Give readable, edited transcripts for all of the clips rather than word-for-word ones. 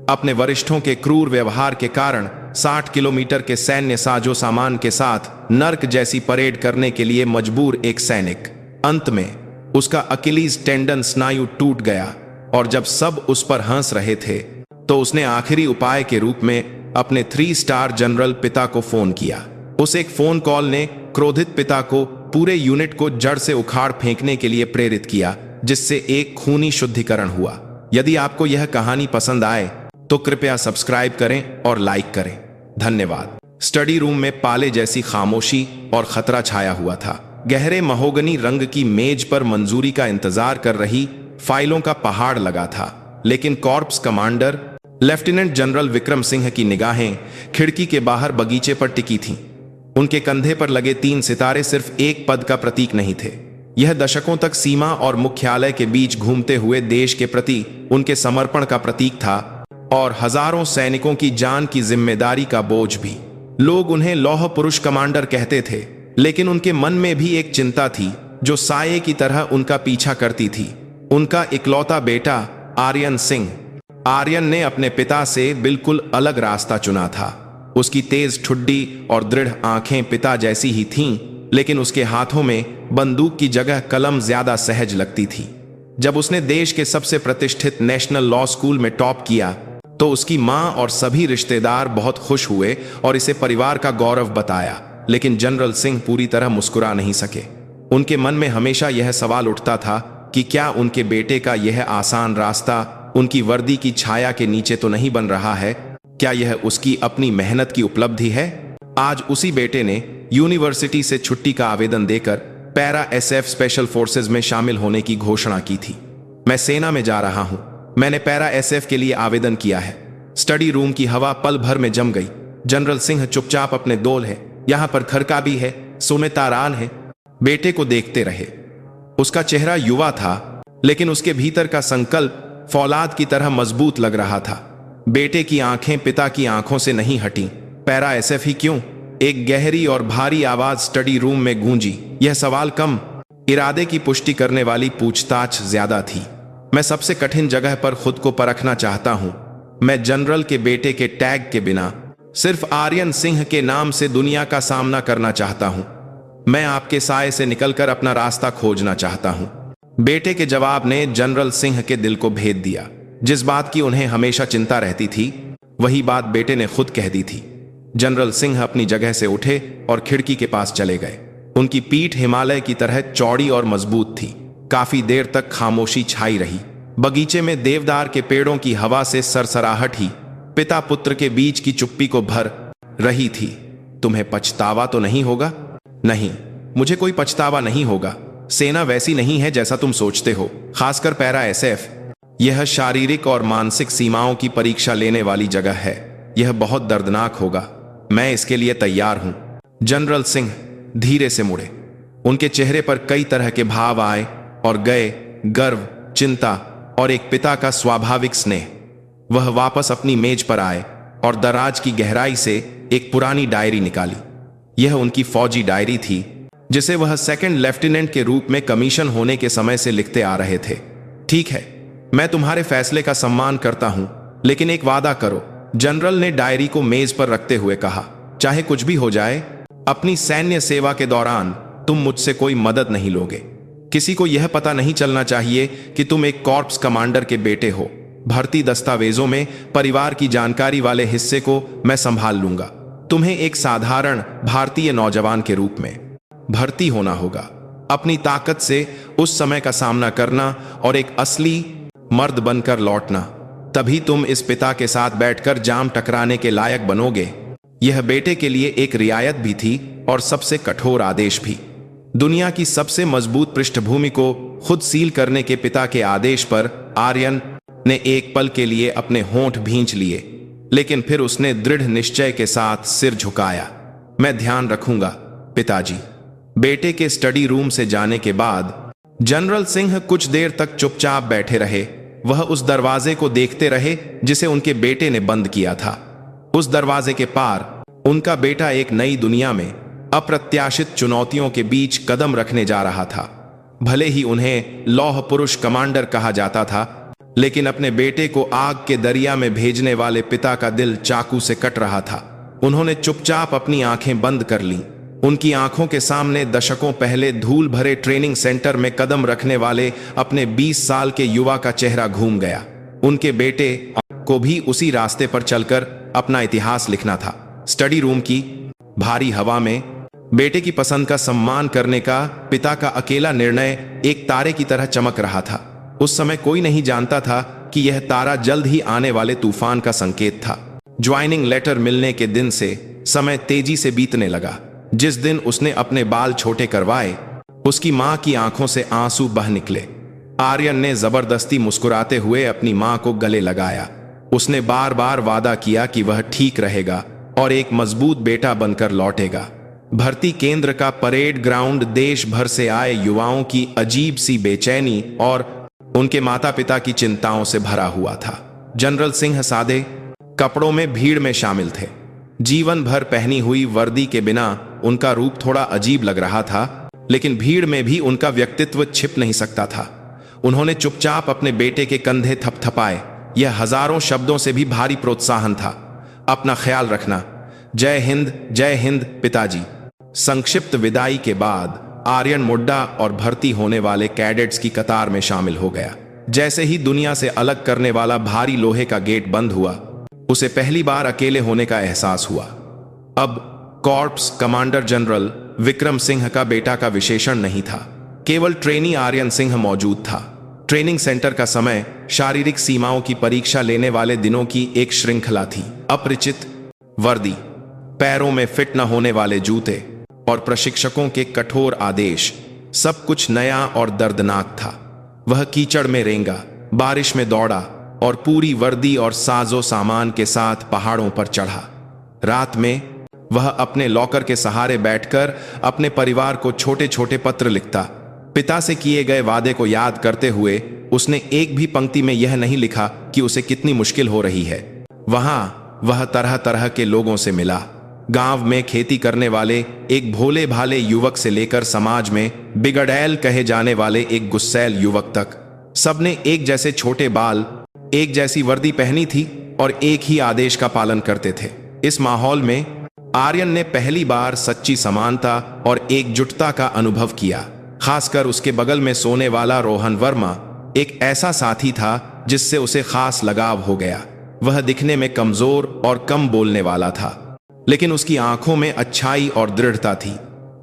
अपने वरिष्ठों के क्रूर व्यवहार के कारण 60 किलोमीटर के सैन्य साजो सामान के साथ नर्क जैसी परेड करने के लिए मजबूर एक सैनिक। अंत में उसका अकिलीज टेंडन स्नायु टूट गया और जब सब उस पर हंस रहे थे तो उसने आखिरी उपाय के रूप में अपने 3 स्टार जनरल पिता को फोन किया। उस एक फोन कॉल ने क्रोधित पिता को पूरे यूनिट को जड़ से उखाड़ फेंकने के लिए प्रेरित किया, जिससे एक खूनी शुद्धिकरण हुआ। यदि आपको यह कहानी पसंद आए तो कृपया सब्सक्राइब करें और लाइक करें। धन्यवाद। स्टडी रूम में पाले जैसी खामोशी और खतरा छाया हुआ था। गहरे महोगनी रंग की मेज पर मंजूरी का इंतजार कर रही फाइलों का पहाड़ लगा था, लेकिन corps commander lieutenant general Vikram Singh की निगाहें खिड़की के बाहर बगीचे पर टिकी थीं। उनके कंधे पर लगे 3 सितारे सिर्फ एक पद का प्रतीक नहीं थे, यह दशकों तक सीमा और मुख्यालय के बीच घूमते हुए देश के प्रति उनके समर्पण का प्रतीक था और हजारों सैनिकों की जान की जिम्मेदारी का बोझ भी। लोग उन्हें लौह पुरुष कमांडर कहते थे, लेकिन उनके मन में भी एक चिंता थी जो साये की तरह उनका पीछा करती थी। उनका इकलौता बेटा आर्यन सिंह। आर्यन ने अपने पिता से बिल्कुल अलग रास्ता चुना था। उसकी तेज ठुड्डी और दृढ़ आंखें पिता जैसी ही थीं, लेकिन उसके हाथों में बंदूक की जगह कलम ज्यादा सहज लगती थी। जब उसने देश के सबसे प्रतिष्ठित नेशनल लॉ स्कूल में टॉप किया तो उसकी मां और सभी रिश्तेदार बहुत खुश हुए और इसे परिवार का गौरव बताया, लेकिन जनरल सिंह पूरी तरह मुस्कुरा नहीं सके। उनके मन में हमेशा यह सवाल उठता था कि क्या उनके बेटे का यह आसान रास्ता उनकी वर्दी की छाया के नीचे तो नहीं बन रहा है? क्या यह उसकी अपनी मेहनत की उपलब्धि है? आज उसी बेटे ने यूनिवर्सिटी से छुट्टी का आवेदन देकर पैरा एसएफ स्पेशल फोर्सेज में शामिल होने की घोषणा की थी। मैं सेना में जा रहा हूं। मैंने पैरा एसएफ के लिए आवेदन किया है। स्टडी रूम की हवा पल भर में जम गई। जनरल सिंह चुपचाप अपने दोल है, यहां पर खरका भी है, सोमे तारान है, बेटे को देखते रहे। उसका चेहरा युवा था, लेकिन उसके भीतर का संकल्प फौलाद की तरह मजबूत लग रहा था। बेटे की आंखें पिता की आंखों से नहीं हटी। पैरा एसएफ ही क्यों? एक गहरी और भारी आवाज स्टडी रूम में गूंजी। यह सवाल कम, इरादे की पुष्टि करने वाली पूछताछ ज्यादा थी। मैं सबसे कठिन जगह पर खुद को परखना चाहता हूं। मैं जनरल के बेटे के टैग के बिना सिर्फ आर्यन सिंह के नाम से दुनिया का सामना करना चाहता हूं। मैं आपके साए से निकलकर अपना रास्ता खोजना चाहता हूं। बेटे के जवाब ने जनरल सिंह के दिल को भेद दिया। जिस बात की उन्हें हमेशा चिंता रहती थी, वही बात बेटे ने खुद कह दी थी। जनरल सिंह अपनी जगह से उठे और खिड़की के पास चले गए। उनकी पीठ हिमालय की तरह चौड़ी और मजबूत थी। काफी देर तक खामोशी छाई रही। बगीचे में देवदार के पेड़ों की हवा से सरसराहट ही पिता पुत्र के बीच की चुप्पी को भर रही थी। तुम्हें पछतावा तो नहीं होगा? नहीं, मुझे कोई पछतावा नहीं होगा। सेना वैसी नहीं है जैसा तुम सोचते हो, खासकर पैरा एसएफ। यह शारीरिक और मानसिक सीमाओं की परीक्षा लेने वाली जगह है। यह बहुत दर्दनाक होगा। मैं इसके लिए तैयार हूं। जनरल सिंह धीरे से मुड़े। उनके चेहरे पर कई तरह के भाव आए और गए, गर्व, चिंता और एक पिता का स्वाभाविक स्नेह। वह वापस अपनी मेज पर आए और दराज की गहराई से एक पुरानी डायरी निकाली। यह उनकी फौजी डायरी थी, जिसे वह सेकंड लेफ्टिनेंट के रूप में कमीशन होने के समय से लिखते आ रहे थे। ठीक है, मैं तुम्हारे फैसले का सम्मान करता हूं, लेकिन एक वादा करो, जनरल ने डायरी को मेज पर रखते हुए कहा। चाहे कुछ भी हो जाए, अपनी सैन्य सेवा के दौरान तुम मुझसे कोई मदद नहीं लोगे। किसी को यह पता नहीं चलना चाहिए कि तुम एक कॉर्प्स कमांडर के बेटे हो। भर्ती दस्तावेजों में परिवार की जानकारी वाले हिस्से को मैं संभाल लूंगा। तुम्हें एक साधारण भारतीय नौजवान के रूप में भर्ती होना होगा, अपनी ताकत से उस समय का सामना करना और एक असली मर्द बनकर लौटना। तभी तुम इस पिता के साथ बैठकर जाम टकराने के लायक बनोगे। यह बेटे के लिए एक रियायत भी थी और सबसे कठोर आदेश भी। दुनिया की सबसे मजबूत पृष्ठभूमि को खुद सील करने के पिता के आदेश पर आर्यन ने एक पल के लिए अपने होंठ भींच लिए, लेकिन फिर उसने दृढ़ निश्चय के साथ सिर झुकाया। मैं ध्यान रखूंगा पिताजी। बेटे के स्टडी रूम से जाने के बाद जनरल सिंह कुछ देर तक चुपचाप बैठे रहे। वह उस दरवाजे को देखते रहे जिसे उनके बेटे ने बंद किया था। उस दरवाजे के पार उनका बेटा एक नई दुनिया में अप्रत्याशित चुनौतियों के बीच कदम रखने जा रहा था। भले ही उन्हें लौह पुरुष कमांडर कहा जाता था, लेकिन अपने बेटे को आग के दरिया में भेजने वाले पिता का दिल चाकू से कट रहा था। उन्होंने चुपचाप अपनी आंखें बंद कर लीं। उनकी आंखों के सामने दशकों पहले धूल भरे ट्रेनिंग सेंटर में कदम रखने वाले अपने 20 साल के युवा का चेहरा घूम गया। उनके बेटे को भी उसी रास्ते पर चलकर अपना इतिहास लिखना था। स्टडी रूम की भारी हवा में बेटे की पसंद का सम्मान करने का पिता का अकेला निर्णय एक तारे की तरह चमक रहा था। उस समय कोई नहीं जानता था कि यह तारा जल्द ही आने वाले तूफान का संकेत था। ज्वाइनिंग लेटर मिलने के दिन से समय तेजी से बीतने लगा। जिस दिन उसने अपने बाल छोटे करवाए, उसकी मां की आंखों से आंसू बह निकले। आर्यन ने जबरदस्ती मुस्कुराते हुए अपनी मां को गले लगाया। उसने बार बार वादा किया कि वह ठीक रहेगा और एक मजबूत बेटा बनकर लौटेगा। भर्ती केंद्र का परेड ग्राउंड देश भर से आए युवाओं की अजीब सी बेचैनी और उनके माता पिता की चिंताओं से भरा हुआ था। जनरल सिंह सादे कपड़ों में भीड़ में शामिल थे। जीवन भर पहनी हुई वर्दी के बिना उनका रूप थोड़ा अजीब लग रहा था, लेकिन भीड़ में भी उनका व्यक्तित्व छिप नहीं सकता था। उन्होंने चुपचाप अपने बेटे के कंधे थपथपाए। यह हजारों शब्दों से भी भारी प्रोत्साहन था। अपना ख्याल रखना। जय हिंद पिताजी। संक्षिप्त विदाई के बाद आर्यन मुड्डा और भर्ती होने वाले कैडेट्स की कतार में शामिल हो गया। जैसे ही दुनिया से अलग करने वाला भारी लोहे का गेट बंद हुआ, उसे पहली बार अकेले होने का एहसास हुआ। अब corps commander general Vikram Singh का बेटा का विशेषण नहीं था, केवल ट्रेनी आर्यन सिंह मौजूद था। ट्रेनिंग सेंटर का समय शारीरिक सीमाओं की परीक्षा लेने वाले दिनों की एक श्रृंखला थी। अपरिचित वर्दी, पैरों में फिट न होने वाले जूते और प्रशिक्षकों के कठोर आदेश, सब कुछ नया और दर्दनाक था। वह कीचड़ में रेंगा, बारिश में दौड़ा और पूरी वर्दी और साजो सामान के साथ पहाड़ों पर चढ़ा। रात में वह अपने लॉकर के सहारे बैठकर अपने परिवार को छोटे छोटे पत्र लिखता। पिता से किए गए वादे को याद करते हुए उसने एक भी पंक्ति में यह नहीं लिखा कि उसे कितनी मुश्किल हो रही है। वहां वह तरह तरह के लोगों से मिला। गांव में खेती करने वाले एक भोले भाले युवक से लेकर समाज में बिगड़ैल कहे जाने वाले एक गुस्सैल युवक तक, सबने एक जैसे छोटे बाल, एक जैसी वर्दी पहनी थी और एक ही आदेश का पालन करते थे। इस माहौल में आर्यन ने पहली बार सच्ची समानता और एकजुटता का अनुभव किया। खासकर उसके बगल में सोने वाला रोहन वर्मा एक ऐसा साथी था जिससे उसे खास लगाव हो गया। वह दिखने में कमजोर और कम बोलने वाला था, लेकिन उसकी आंखों में अच्छाई और दृढ़ता थी।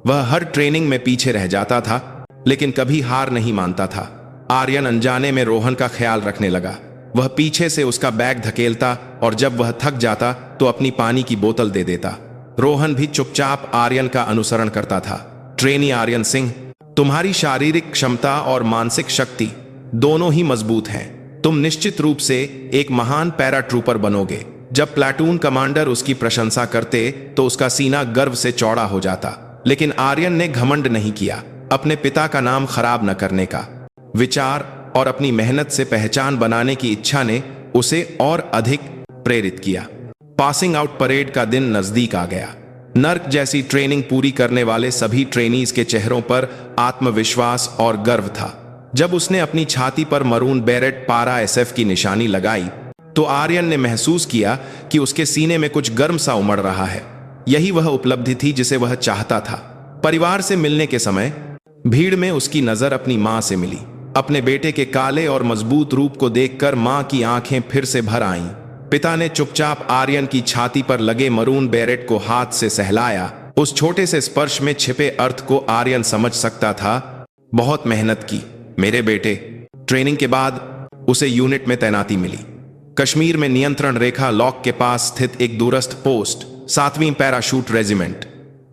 वह हर ट्रेनिंग में पीछे रह जाता था, लेकिन कभी हार नहीं मानता था। आर्यन अनजाने में रोहन का ख्याल रखने लगा। वह पीछे से उसका बैग धकेलता और जब वह थक जाता तो अपनी पानी की बोतल दे देता। रोहन भी चुपचाप आर्यन का अनुसरण करता था। ट्रेनी आर्यन सिंह, तुम्हारी शारीरिक क्षमता और मानसिक शक्ति दोनों ही मजबूत हैं। तुम निश्चित रूप से एक महान पैराट्रूपर बनोगे। जब प्लाटून कमांडर उसकी प्रशंसा करते तो उसका सीना गर्व से चौड़ा हो जाता। लेकिन आर्यन ने घमंड नहीं किया। अपने पिता का नाम खराब न करने का विचार और अपनी मेहनत से पहचान बनाने की इच्छा ने उसे और अधिक प्रेरित किया। पासिंग आउट परेड का दिन नजदीक आ गया। नर्क जैसी ट्रेनिंग पूरी करने वाले सभी ट्रेनीज के चेहरों पर आत्मविश्वास और गर्व था। जब उसने अपनी छाती पर मरून बेरेट पारा एसएफ की निशानी लगाई तो आर्यन ने महसूस किया कि उसके सीने में कुछ गर्म सा उमड़ रहा है। यही वह उपलब्धि थी जिसे वह चाहता था। परिवार से मिलने के समय भीड़ में उसकी नजर अपनी मां से मिली। अपने बेटे के काले और मजबूत रूप को देखकर मां की आंखें फिर से भर आईं। पिता ने चुपचाप आर्यन की छाती पर लगे मरून बेरेट को हाथ से सहलाया। उस छोटे से स्पर्श में छिपे अर्थ को आर्यन समझ सकता था। बहुत मेहनत की मेरे बेटे। ट्रेनिंग के बाद उसे यूनिट में तैनाती मिली। कश्मीर में नियंत्रण रेखा लॉक के पास स्थित एक दूरस्थ पोस्ट, 7वीं पैराशूट रेजिमेंट।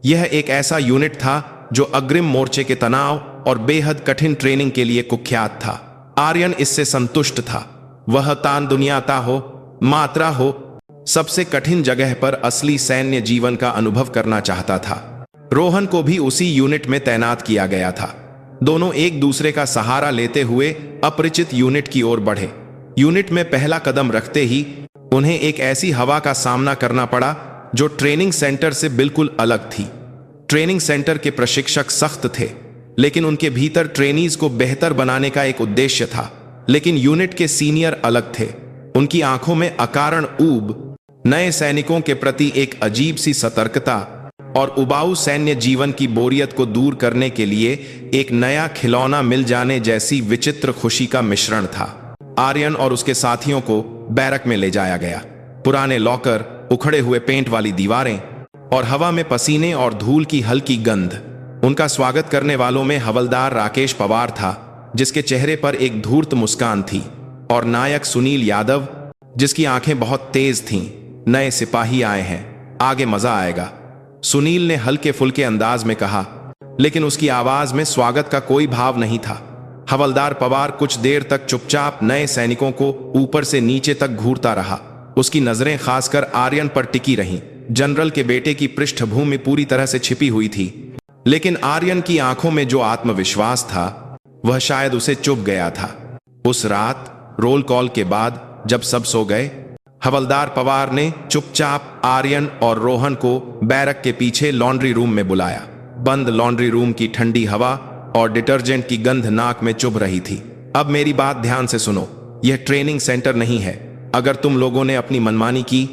यह एक ऐसा यूनिट था जो अग्रिम मोर्चे के तनाव और बेहद कठिन ट्रेनिंग के लिए कुख्यात था। आर्यन इससे संतुष्ट था। वह तान दुनियाता हो, मात्रा हो, सबसे कठिन जगह पर असली सैन्य जीवन का अनुभव करना चाहता था। रोहन को भी उसी यूनिट में तैनात किया गया था। दोनों एक दूसरे का सहारा लेते हुए अपरिचित यूनिट की ओर बढ़े। यूनिट में पहला कदम रखते ही उन्हें एक ऐसी हवा का सामना करना पड़ा जो ट्रेनिंग सेंटर से बिल्कुल अलग थी। ट्रेनिंग सेंटर के प्रशिक्षक सख्त थे, लेकिन उनके भीतर ट्रेनीज को बेहतर बनाने का एक उद्देश्य था। लेकिन यूनिट के सीनियर अलग थे। उनकी आंखों में अकारण ऊब, नए सैनिकों के प्रति एक अजीब सी सतर्कता और उबाऊ सैन्य जीवन की बोरियत को दूर करने के लिए एक नया खिलौना मिल जाने जैसी विचित्र खुशी का मिश्रण था। आर्यन और उसके साथियों को बैरक में ले जाया गया। पुराने लॉकर, उखड़े हुए पेंट वाली दीवारें और हवा में पसीने और धूल की हल्की गंध। उनका स्वागत करने वालों में हवलदार राकेश पवार था, जिसके चेहरे पर एक धूर्त मुस्कान थी, और नायक सुनील यादव, जिसकी आंखें बहुत तेज थीं। नए सिपाही आए हैं, आगे मजा आएगा, सुनील ने हल्के फुल्के अंदाज में कहा, लेकिन उसकी आवाज में स्वागत का कोई भाव नहीं था। हवलदार पवार कुछ देर तक चुपचाप नए सैनिकों को ऊपर से नीचे तक घूरता रहा। उसकी नजरें खासकर आर्यन पर टिकी रहीं। जनरल के बेटे की पृष्ठभूमि पूरी तरह से छिपी हुई थी, लेकिन आर्यन की आंखों में जो आत्मविश्वास था वह शायद उसे चुभ गया था। उस रात रोल कॉल के बाद जब सब सो गए, हवलदार पवार ने चुपचाप आर्यन और रोहन को बैरक के पीछे लॉन्ड्री रूम में बुलाया। बंद लॉन्ड्री रूम की ठंडी हवा और डिटर्जेंट की गंध नाक में चुभ रही थी। अब मेरी बात ध्यान से सुनो, यह ट्रेनिंग सेंटर नहीं है। अगर तुम लोगों ने अपनी मनमानी की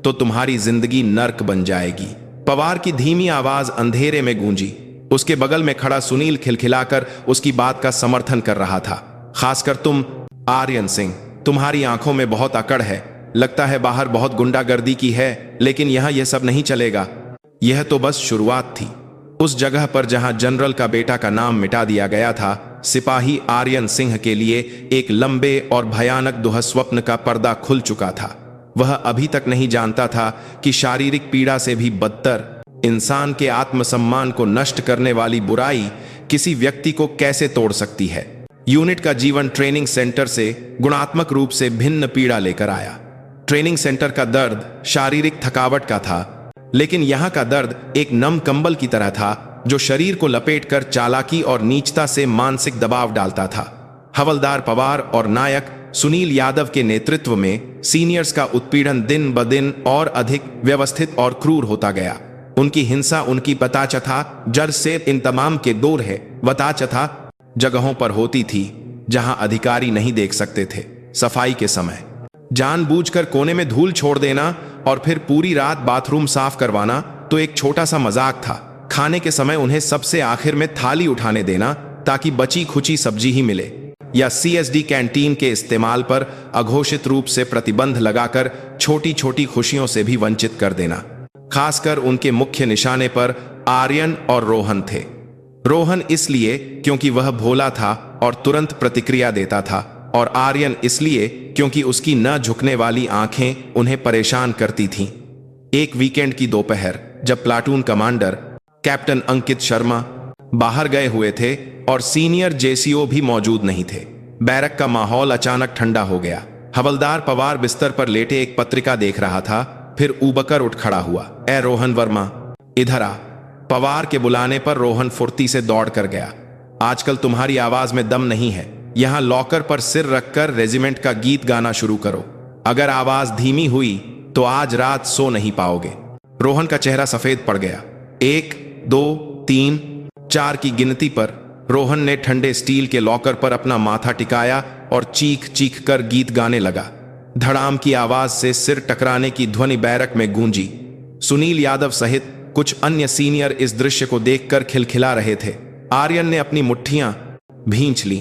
तो तुम्हारी जिंदगी नर्क बन जाएगी। पवार की धीमी आवाज अंधेरे में गूंजी। उसके बगल में खड़ा सुनील खिलखिलाकर उसकी बात का समर्थन कर रहा था। खासकर तुम आर्यन सिंह, तुम्हारी आंखों में बहुत अकड़ है। लगता है बाहर बहुत गुंडागर्दी की है, लेकिन यहां यह सब नहीं चलेगा। यह तो बस शुरुआत थी। उस जगह पर जहां जनरल का बेटा का नाम मिटा दिया गया था, सिपाही आर्यन सिंह के लिए एक लंबे और भयानक दुःस्वप्न का पर्दा खुल चुका था। वह अभी तक नहीं जानता था कि शारीरिक पीड़ा से भी बदतर इंसान के आत्मसम्मान को नष्ट करने वाली बुराई किसी व्यक्ति को कैसे तोड़ सकती है। यूनिट का जीवन ट्रेनिंग सेंटर से गुणात्मक रूप से भिन्न पीड़ा लेकर आया। ट्रेनिंग सेंटर का दर्द शारीरिक थकावट का था, लेकिन यहां का दर्द एक नम कंबल की तरह था जो शरीर को लपेटकर चालाकी और नीचता से मानसिक दबाव डालता था। हवलदार पवार और नायक सुनील यादव के नेतृत्व में सीनियर्स का उत्पीड़न दिन ब दिन और अधिक व्यवस्थित और क्रूर होता गया। उनकी हिंसा उनकी बताचथा जड़ से इन तमाम के दूर है। बताचथा जगहों पर होती थी जहां अधिकारी नहीं देख सकते थे। सफाई के समय जानबूझकर कोने में धूल छोड़ देना और फिर पूरी रात बाथरूम साफ करवाना तो एक छोटा सा मजाक था। खाने के समय उन्हें सबसे आखिर में थाली उठाने देना ताकि बची खुची सब्जी ही मिले, या सीएसडी कैंटीन के इस्तेमाल पर अघोषित रूप से प्रतिबंध लगाकर छोटी छोटी खुशियों से भी वंचित कर देना। खासकर उनके मुख्य निशाने पर आर्यन और रोहन थे। रोहन इसलिए क्योंकि वह भोला था और तुरंत प्रतिक्रिया देता था, और आर्यन इसलिए क्योंकि उसकी न झुकने वाली आंखें उन्हें परेशान करती थीं। एक वीकेंड की दोपहर जब platoon commander captain Ankit Sharma बाहर गए हुए थे और सीनियर जेसीओ भी मौजूद नहीं थे, बैरक का माहौल अचानक ठंडा हो गया। हवलदार पवार बिस्तर पर लेटे एक पत्रिका देख रहा था, फिर उबकर उठ खड़ा हुआ। ए रोहन वर्मा, इधर आ। पवार के बुलाने पर रोहन फुर्ती से दौड़ कर गया। आजकल तुम्हारी आवाज में दम नहीं है। यहां लॉकर पर सिर रखकर रेजिमेंट का गीत गाना शुरू करो। अगर आवाज धीमी हुई तो आज रात सो नहीं पाओगे। रोहन का चेहरा सफेद पड़ गया। 1, 2, 3, 4 की गिनती पर रोहन ने ठंडे स्टील के लॉकर पर अपना माथा टिकाया और चीख चीख कर गीत गाने लगा। धड़ाम की आवाज से सिर टकराने की ध्वनि बैरक में गूंजी। सुनील यादव सहित कुछ अन्य सीनियर इस दृश्य को देखकर खिलखिला रहे थे। आर्यन ने अपनी मुट्ठियां भींच ली।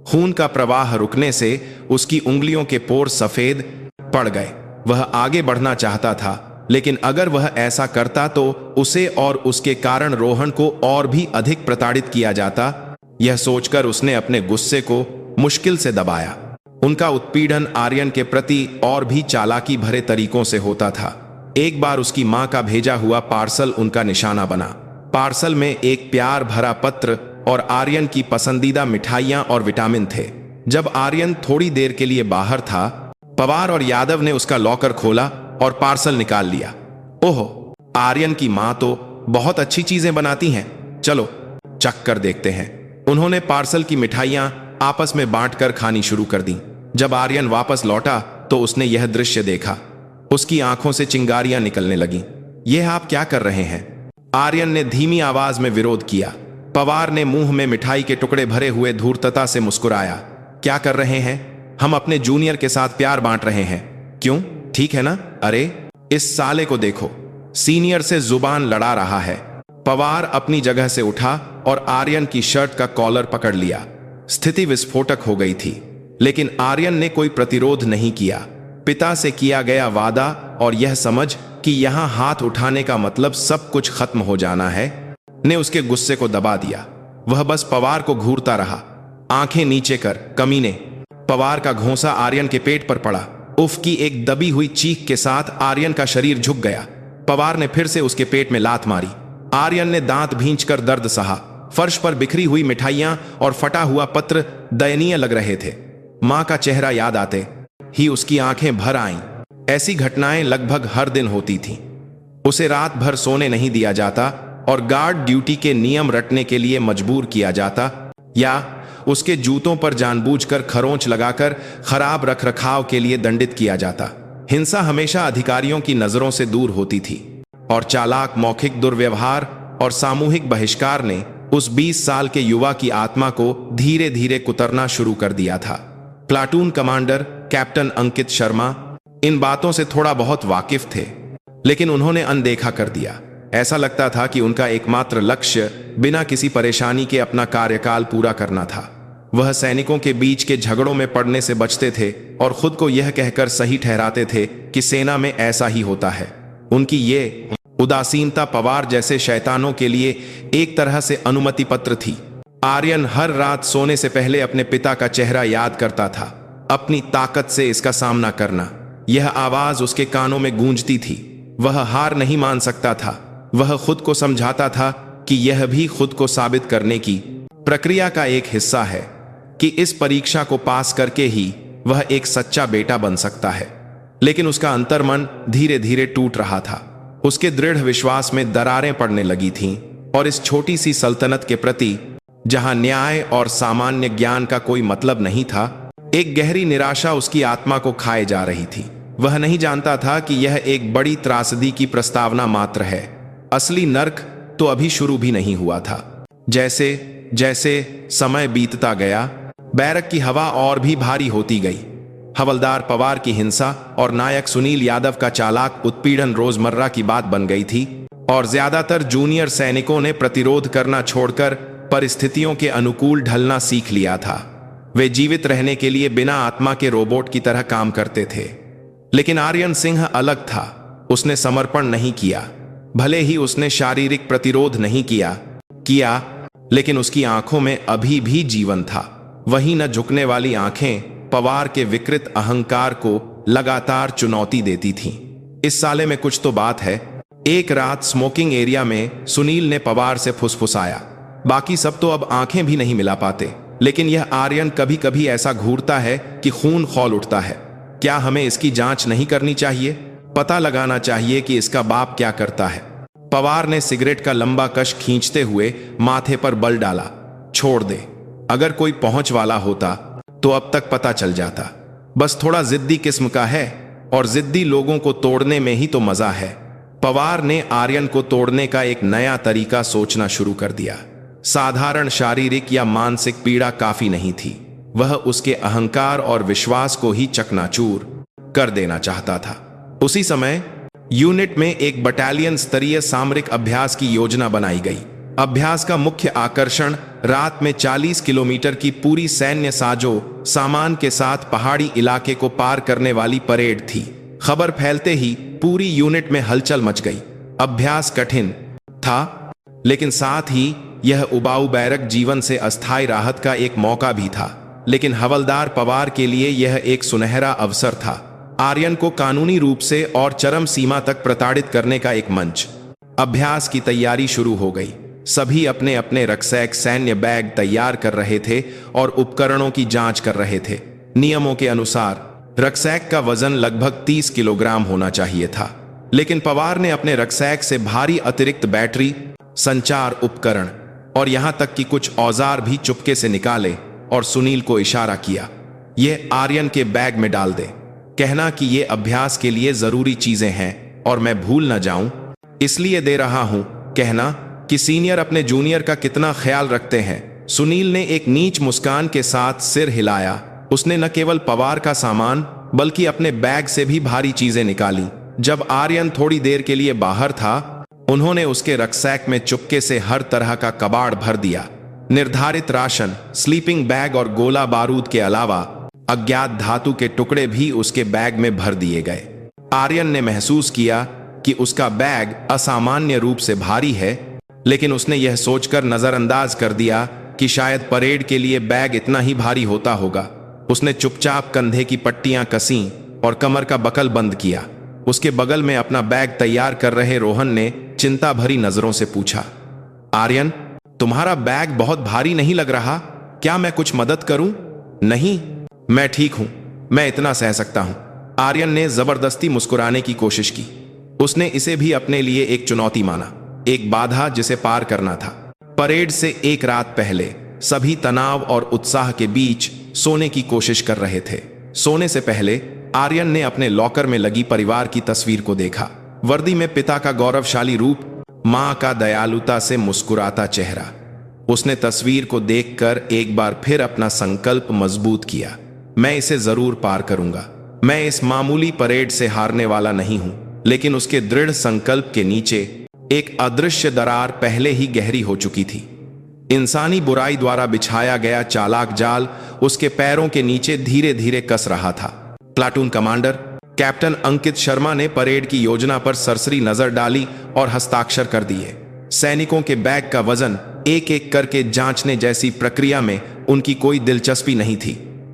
खून का प्रवाह रुकने से उसकी उंगलियों के पोर सफेद पड़ गए। वह आगे बढ़ना चाहता था, लेकिन अगर वह ऐसा करता तो उसे और उसके कारण रोहन को और भी अधिक प्रताड़ित किया जाता। यह सोचकर उसने अपने गुस्से को मुश्किल से दबाया। उनका उत्पीड़न आर्यन के प्रति और भी चालाकी भरे तरीकों से होता था। एक बार उसकी मां का भेजा हुआ पार्सल उनका निशाना बना। पार्सल में एक प्यार भरा पत्र और आर्यन की पसंदीदा मिठाइयां और विटामिन थे। जब आर्यन थोड़ी देर के लिए बाहर था, पवार और यादव ने उसका लॉकर खोला और पार्सल निकाल लिया। ओहो, आर्यन की मां तो बहुत अच्छी चीजें बनाती हैं, चलो चख कर देखते हैं। उन्होंने पार्सल की मिठाइयां आपस में बांटकर खानी शुरू कर दी। जब आर्यन वापस लौटा तो उसने यह दृश्य देखा। उसकी आंखों से चिंगारियां निकलने लगीं। यह आप क्या कर रहे हैं? आर्यन ने धीमी आवाज में विरोध किया। पवार ने मुंह में मिठाई के टुकड़े भरे हुए धूर्तता से मुस्कुराया। क्या कर रहे हैं? हम अपने जूनियर के साथ प्यार बांट रहे हैं। क्यों? ठीक है ना? अरे इस साले को देखो, सीनियर से जुबान लड़ा रहा है। पवार अपनी जगह से उठा और आर्यन की शर्ट का कॉलर पकड़ लिया। स्थिति विस्फोटक हो गई थी, लेकिन आर्यन ने कोई प्रतिरोध नहीं किया। पिता से किया गया वादा और यह समझ कि यहां हाथ उठाने का मतलब सब कुछ खत्म हो जाना है ने उसके गुस्से को दबा दिया। वह बस पवार को घूरता रहा, आंखें नीचे कर, कमीने। पवार का घोंसा आर्यन के पेट पर पड़ा। उफ की एक दबी हुई चीख के साथ आर्यन का शरीर झुक गया। पवार ने फिर से उसके पेट में लात मारी। आर्यन ने दांत भींचकर दर्द सहा। फर्श पर बिखरी हुई मिठाइयां और फटा हुआ पत्र दयनीय लग रहे थे। मां का चेहरा याद आते ही उसकी आंखें भर आईं। ऐसी घटनाएं लगभग हर दिन होती थीं। उसे रात भर सोने नहीं दिया जाता और गार्ड ड्यूटी के नियम रटने के लिए मजबूर किया जाता, या उसके जूतों पर जानबूझकर खरोंच लगाकर खराब रखरखाव के लिए दंडित किया जाता। हिंसा हमेशा अधिकारियों की नजरों से दूर होती थी और चालाक मौखिक दुर्व्यवहार और सामूहिक बहिष्कार ने उस 20 साल के युवा की आत्मा को धीरे धीरे कुतरना शुरू कर दिया था। Platoon commander captain Ankit Sharma इन बातों से थोड़ा बहुत वाकिफ थे, लेकिन उन्होंने अनदेखा कर दिया। ऐसा लगता था कि उनका एकमात्र लक्ष्य बिना किसी परेशानी के अपना कार्यकाल पूरा करना था। वह सैनिकों के बीच के झगड़ों में पड़ने से बचते थे और खुद को यह कहकर सही ठहराते थे कि सेना में ऐसा ही होता है। उनकी ये उदासीनता पवार जैसे शैतानों के लिए एक तरह से अनुमति पत्र थी। आर्यन हर रात सोने से पहले अपने पिता का चेहरा याद करता था। अपनी ताकत से इसका सामना करना, यह आवाज उसके कानों में गूंजती थी। वह हार नहीं मान सकता था। वह खुद को समझाता था कि यह भी खुद को साबित करने की प्रक्रिया का एक हिस्सा है, कि इस परीक्षा को पास करके ही वह एक सच्चा बेटा बन सकता है। लेकिन उसका अंतर्मन धीरे धीरे टूट रहा था। उसके दृढ़ विश्वास में दरारें पड़ने लगी थीं और इस छोटी सी सल्तनत के प्रति, जहां न्याय और सामान्य ज्ञान का कोई मतलब नहीं था, एक गहरी निराशा उसकी आत्मा को खाए जा रही थी। वह नहीं जानता था कि यह एक बड़ी त्रासदी की प्रस्तावना मात्र है। असली नर्क तो अभी शुरू भी नहीं हुआ था। जैसे जैसे समय बीतता गया, बैरक की हवा और भी भारी होती गई। हवलदार पवार की हिंसा और नायक सुनील यादव का चालाक उत्पीड़न रोजमर्रा की बात बन गई थी और ज्यादातर जूनियर सैनिकों ने प्रतिरोध करना छोड़कर परिस्थितियों के अनुकूल ढलना सीख लिया था। वे जीवित रहने के लिए बिना आत्मा के रोबोट की तरह काम करते थे। लेकिन आर्यन सिंह अलग था। उसने समर्पण नहीं किया। भले ही उसने शारीरिक प्रतिरोध नहीं किया, लेकिन उसकी आंखों में अभी भी जीवन था। वही न झुकने वाली आंखें पवार के विकृत अहंकार को लगातार चुनौती देती थीं। इस साले में कुछ तो बात है। एक रात स्मोकिंग एरिया में सुनील ने पवार से फुसफुसाया। बाकी सब तो अब आंखें भी नहीं मिला पाते, लेकिन यह आर्यन कभी कभी ऐसा घूरता है कि खून खौल उठता है। क्या हमें इसकी जांच नहीं करनी चाहिए? पता लगाना चाहिए कि इसका बाप क्या करता है। पवार ने सिगरेट का लंबा कश खींचते हुए माथे पर बल डाला। छोड़ दे। अगर कोई पहुंच वाला होता तो अब तक पता चल जाता। बस थोड़ा जिद्दी किस्म का है और जिद्दी लोगों को तोड़ने में ही तो मजा है। पवार ने आर्यन को तोड़ने का एक नया तरीका सोचना शुरू कर दिया। साधारण शारीरिक या मानसिक पीड़ा काफी नहीं थी। वह उसके अहंकार और विश्वास को ही चकनाचूर कर देना चाहता था। उसी समय यूनिट में एक बटालियन स्तरीय सामरिक अभ्यास की योजना बनाई गई। अभ्यास का मुख्य आकर्षण रात में 40 किलोमीटर की पूरी सैन्य साजो सामान के साथ पहाड़ी इलाके को पार करने वाली परेड थी। खबर फैलते ही पूरी यूनिट में हलचल मच गई। अभ्यास कठिन था, लेकिन साथ ही यह उबाऊ बैरक जीवन से अस्थायी राहत का एक मौका भी था। लेकिन हवलदार पवार के लिए यह एक सुनहरा अवसर था। आर्यन को कानूनी रूप से और चरम सीमा तक प्रताड़ित करने का एक मंच। अभ्यास की तैयारी शुरू हो गई। सभी अपने अपने रक्सैक सैन्य बैग तैयार कर रहे थे और उपकरणों की जांच कर रहे थे। नियमों के अनुसार रक्सैक का वजन लगभग 30 किलोग्राम होना चाहिए था, लेकिन पवार ने अपने रक्सैक से भारी अतिरिक्त बैटरी, संचार उपकरण और यहां तक कि कुछ औजार भी चुपके से निकाले और सुनील को इशारा किया, यह आर्यन के बैग में डाल दे। कहना कि ये अभ्यास के लिए जरूरी चीजें हैं और मैं भूल न जाऊं, इसलिए दे रहा हूं। कहना कि सीनियर अपने जूनियर का कितना ख्याल रखते हैं। सुनील ने एक नीच मुस्कान के साथ सिर हिलाया उसने न केवल पवार का सामान बल्कि अपने बैग से भी भारी चीजें निकाली। जब आर्यन थोड़ी देर के लिए बाहर था, उन्होंने उसके रक्सैक में चुपके से हर तरह का कबाड़ भर दिया। निर्धारित राशन, स्लीपिंग बैग और गोला बारूद के अलावा अज्ञात धातु के टुकड़े भी उसके बैग में भर दिए गए। आर्यन ने महसूस किया कि उसका बैग असामान्य रूप से भारी है, लेकिन उसने यह सोचकर नजरअंदाज कर दिया कि शायद परेड के लिए बैग इतना ही भारी होता होगा। उसने चुपचाप कंधे की पट्टियां कसीं और कमर का बकल बंद किया। उसके बगल में अपना बैग तैयार कर रहे रोहन ने चिंता भरी नजरों से पूछा, आर्यन, तुम्हारा बैग बहुत भारी नहीं लग रहा, क्या मैं कुछ मदद करूं? नहीं, मैं ठीक हूं, मैं इतना सह सकता हूं। आर्यन ने जबरदस्ती मुस्कुराने की कोशिश की। उसने इसे भी अपने लिए एक चुनौती माना, एक बाधा जिसे पार करना था। परेड से एक रात पहले सभी तनाव और उत्साह के बीच सोने की कोशिश कर रहे थे। सोने से पहले आर्यन ने अपने लॉकर में लगी परिवार की तस्वीर को देखा। वर्दी में पिता का गौरवशाली रूप, मां का दयालुता से मुस्कुराता चेहरा। उसने तस्वीर को देखकर एक बार फिर अपना संकल्प मजबूत किया, मैं इसे जरूर पार करूंगा। मैं इस मामूली परेड से हारने वाला नहीं हूं। लेकिन उसके दृढ़ संकल्प के नीचे एक अदृश्य दरार पहले ही गहरी हो चुकी थी। इंसानी बुराई द्वारा बिछाया गया चालाक जाल उसके पैरों के नीचे धीरे धीरे कस रहा था। Platoon commander captain Ankit Sharma ने परेड की योजना पर सरसरी नजर डाली और हस्ताक्षर कर दिए। सैनिकों के बैग का वजन एक एक करके जांचने जैसी प्रक्रिया में उनकी कोई दिलचस्पी नहीं थी।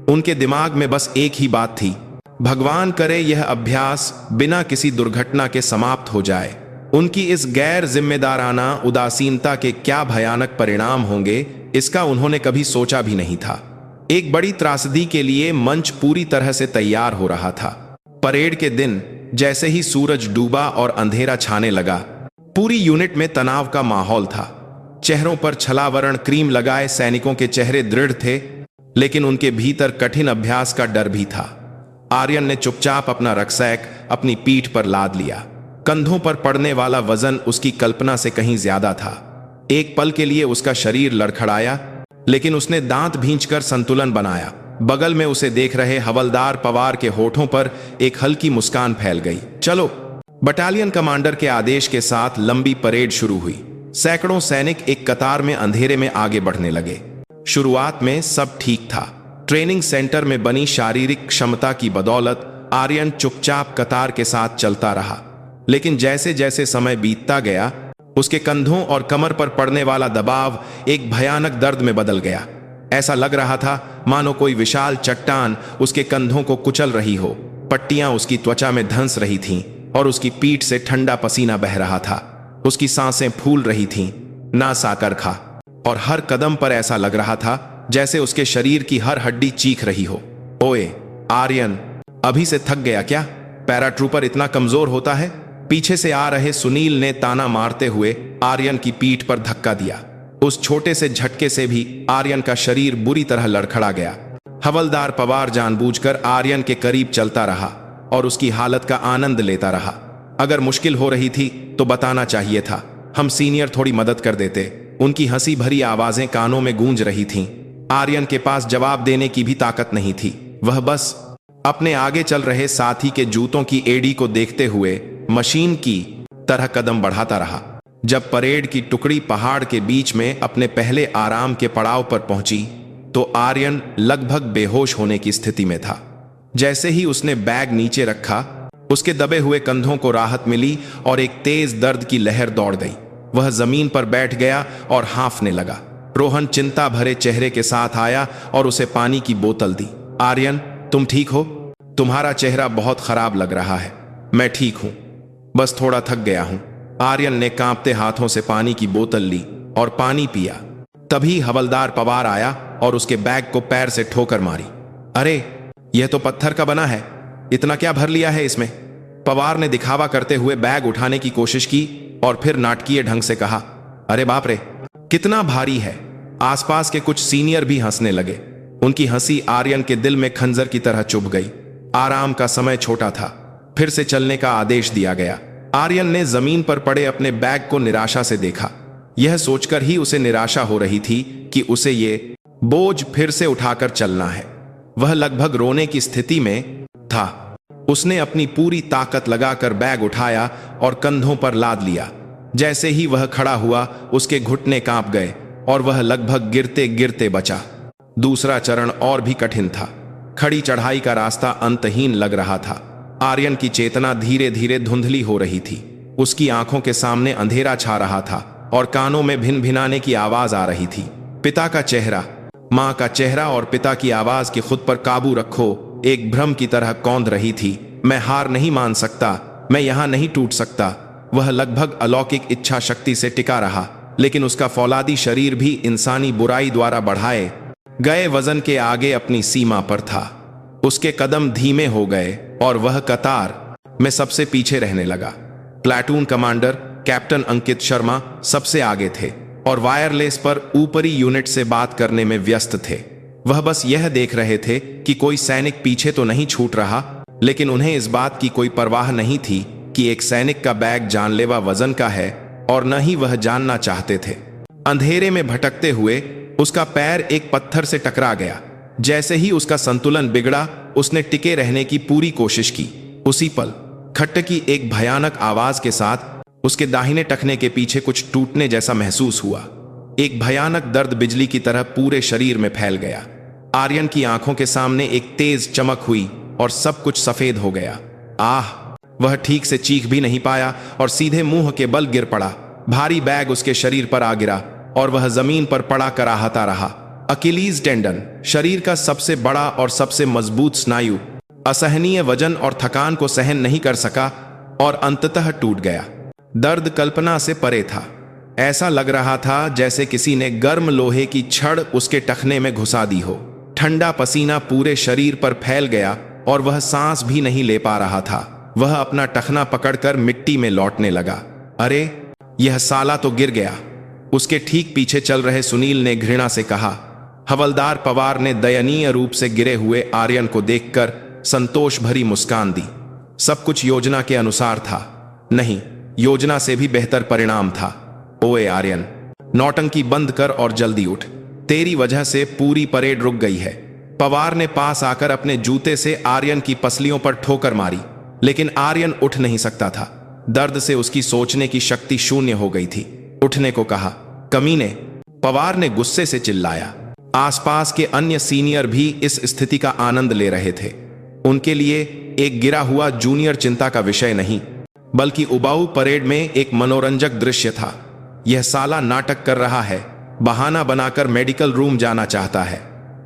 उनके दिमाग में बस एक ही बात थी, भगवान करे यह अभ्यास बिना किसी दुर्घटना के समाप्त हो जाए। उनकी इस गैर जिम्मेदाराना उदासीनता के क्या भयानक परिणाम होंगे, इसका उन्होंने कभी सोचा भी नहीं था। एक बड़ी त्रासदी के लिए मंच पूरी तरह से तैयार हो रहा था। परेड के दिन जैसे ही सूरज डूबा और अंधेरा छाने लगा, पूरी यूनिट में तनाव का माहौल था। चेहरों पर छलावरण क्रीम लगाए सैनिकों के चेहरे दृढ़ थे, लेकिन उनके भीतर कठिन अभ्यास का डर भी था। आर्यन ने चुपचाप अपना रक्सैक अपनी पीठ पर लाद लिया। कंधों पर पड़ने वाला वजन उसकी कल्पना से कहीं ज्यादा था। एक पल के लिए उसका शरीर लड़खड़ाया, लेकिन उसने दांत भींचकर संतुलन बनाया। बगल में उसे देख रहे हवलदार पवार के होठों पर एक हल्की मुस्कान फैल गई। चलो। बटालियन कमांडर के आदेश के साथ लंबी परेड शुरू हुई। सैकड़ों सैनिक एक कतार में अंधेरे में आगे बढ़ने लगे। शुरुआत में सब ठीक था। ट्रेनिंग सेंटर में बनी शारीरिक क्षमता की बदौलत आर्यन चुपचाप कतार के साथ चलता रहा। लेकिन जैसे जैसे समय बीतता गया, उसके कंधों और कमर पर पड़ने वाला दबाव एक भयानक दर्द में बदल गया। ऐसा लग रहा था मानो कोई विशाल चट्टान उसके कंधों को कुचल रही हो। पट्टियां उसकी त्वचा में धंस रही थीं और उसकी पीठ से ठंडा पसीना बह रहा था। उसकी सांसें फूल रही थीं, नास आकर खा, और हर कदम पर ऐसा लग रहा था जैसे उसके शरीर की हर हड्डी चीख रही हो। ओए आर्यन, अभी से थक गया क्या? पैराट्रूपर इतना कमजोर होता है? पीछे से आ रहे सुनील ने ताना मारते हुए आर्यन की पीठ पर धक्का दिया। उस छोटे से झटके से भी आर्यन का शरीर बुरी तरह लड़खड़ा गया। हवलदार पवार जानबूझकर आर्यन के करीब चलता रहा और उसकी हालत का आनंद लेता रहा। अगर मुश्किल हो रही थी तो बताना चाहिए था, हम सीनियर थोड़ी मदद कर देते। उनकी हंसी भरी आवाजें कानों में गूंज रही थीं। आर्यन के पास जवाब देने की भी ताकत नहीं थी। वह बस अपने आगे चल रहे साथी के जूतों की एड़ी को देखते हुए मशीन की तरह कदम बढ़ाता रहा। जब परेड की टुकड़ी पहाड़ के बीच में अपने पहले आराम के पड़ाव पर पहुंची तो आर्यन लगभग बेहोश होने की स्थिति में था। जैसे ही उसने बैग नीचे रखा, उसके दबे हुए कंधों को राहत मिली और एक तेज दर्द की लहर दौड़ गई। वह जमीन पर बैठ गया और हांफने लगा। रोहन चिंता भरे चेहरे के साथ आया और उसे पानी की बोतल दी। आर्यन, तुम ठीक हो? तुम्हारा चेहरा बहुत खराब लग रहा है। मैं ठीक हूं, बस थोड़ा थक गया हूं। आर्यन ने कांपते हाथों से पानी की बोतल ली और पानी पिया। तभी हवलदार पवार आया और उसके बैग को पैर से ठोकर मारी। अरे, यह तो पत्थर का बना है, इतना क्या भर लिया है इसमें? पवार ने दिखावा करते हुए बैग उठाने की कोशिश की और फिर नाटकीय ढंग से कहा, अरे बाप रे, कितना भारी है। आसपास के कुछ सीनियर भी हंसने लगे। उनकी हंसी आर्यन के दिल में खंजर की तरह चुभ गई। आराम का समय छोटा था। फिर से चलने का आदेश दिया गया। आर्यन ने जमीन पर पड़े अपने बैग को निराशा से देखा। यह सोचकर ही उसे निराशा हो रही थी कि उसे ये बोझ फिर से उठाकर चलना है। वह लगभग रोने की स्थिति में था। उसने अपनी पूरी ताकत लगाकर बैग उठाया और कंधों पर लाद लिया। जैसे ही वह खड़ा हुआ, उसके घुटने कांप गए और वह लगभग गिरते गिरते बचा। दूसरा चरण और भी कठिन था। खड़ी चढ़ाई का रास्ता अंतहीन लग रहा था। आर्यन की चेतना धीरे धीरे धुंधली हो रही थी। उसकी आंखों के सामने अंधेरा छा रहा था और कानों में भिन भिनाने की आवाज आ रही थी। पिता का चेहरा, मां का चेहरा और पिता की आवाज कि खुद पर काबू रखो, एक भ्रम की तरह कौंध रही थी। मैं हार नहीं मान सकता, मैं यहां नहीं टूट सकता। वह लगभग अलौकिक इच्छा शक्ति से टिका रहा, लेकिन उसका फौलादी शरीर भी इंसानी बुराई द्वारा बढ़ाए गए वजन के आगे अपनी सीमा पर था। उसके कदम धीमे हो गए और वह कतार में सबसे पीछे रहने लगा। Platoon commander captain Ankit Sharma सबसे आगे थे और वायरलेस पर ऊपरी यूनिट से बात करने में व्यस्त थे। वह बस यह देख रहे थे कि कोई सैनिक पीछे तो नहीं छूट रहा, लेकिन उन्हें इस बात की कोई परवाह नहीं थी कि एक सैनिक का बैग जानलेवा वजन का है, और न ही वह जानना चाहते थे। अंधेरे में भटकते हुए उसका पैर एक पत्थर से टकरा गया। जैसे ही उसका संतुलन बिगड़ा, उसने टिके रहने की पूरी कोशिश की। उसी पल खट्ट की एक भयानक आवाज के साथ उसके दाहिने टखने के पीछे कुछ टूटने जैसा महसूस हुआ। एक भयानक दर्द बिजली की तरह पूरे शरीर में फैल गया। आर्यन की आंखों के सामने एक तेज चमक हुई और सब कुछ सफेद हो गया। आह! वह ठीक से चीख भी नहीं पाया और सीधे मुंह के बल गिर पड़ा। भारी बैग उसके शरीर पर आ गिरा और वह जमीन पर पड़ा कराहता रहा। अकिलीज टेंडन, शरीर का सबसे बड़ा और सबसे मजबूत स्नायु, असहनीय वजन और थकान को सहन नहीं कर सका और अंततः टूट गया। दर्द कल्पना से परे था। ऐसा लग रहा था जैसे किसी ने गर्म लोहे की छड़ उसके टखने में घुसा दी हो। ठंडा पसीना पूरे शरीर पर फैल गया और वह सांस भी नहीं ले पा रहा था। वह अपना टखना पकड़कर मिट्टी में लौटने लगा। अरे, यह साला तो गिर गया। उसके ठीक पीछे चल रहे सुनील ने घृणा से कहा। हवलदार पवार ने दयनीय रूप से गिरे हुए आर्यन को देखकर संतोष भरी मुस्कान दी। सब कुछ योजना के अनुसार था। नहीं, योजना से भी बेहतर परिणाम था। ओए आर्यन, नौटंकी बंद कर और जल्दी उठ। तेरी वजह से पूरी परेड रुक गई है। पवार ने पास आकर अपने जूते से आर्यन की पसलियों पर ठोकर मारी, लेकिन आर्यन उठ नहीं सकता था। दर्द से उसकी सोचने की शक्ति शून्य हो गई थी। उठने को कहा। कमीने, पवार ने गुस्से से चिल्लाया। आसपास के अन्य सीनियर भी इस स्थिति का आनंद ले रहे थे। उनके लिए एक गिरा हुआ जूनियर चिंता का विषय नहीं, बल्कि उबाऊ परेड में एक मनोरंजक दृश्य था। यह साला नाटक कर रहा है, बहाना बनाकर मेडिकल रूम जाना चाहता है।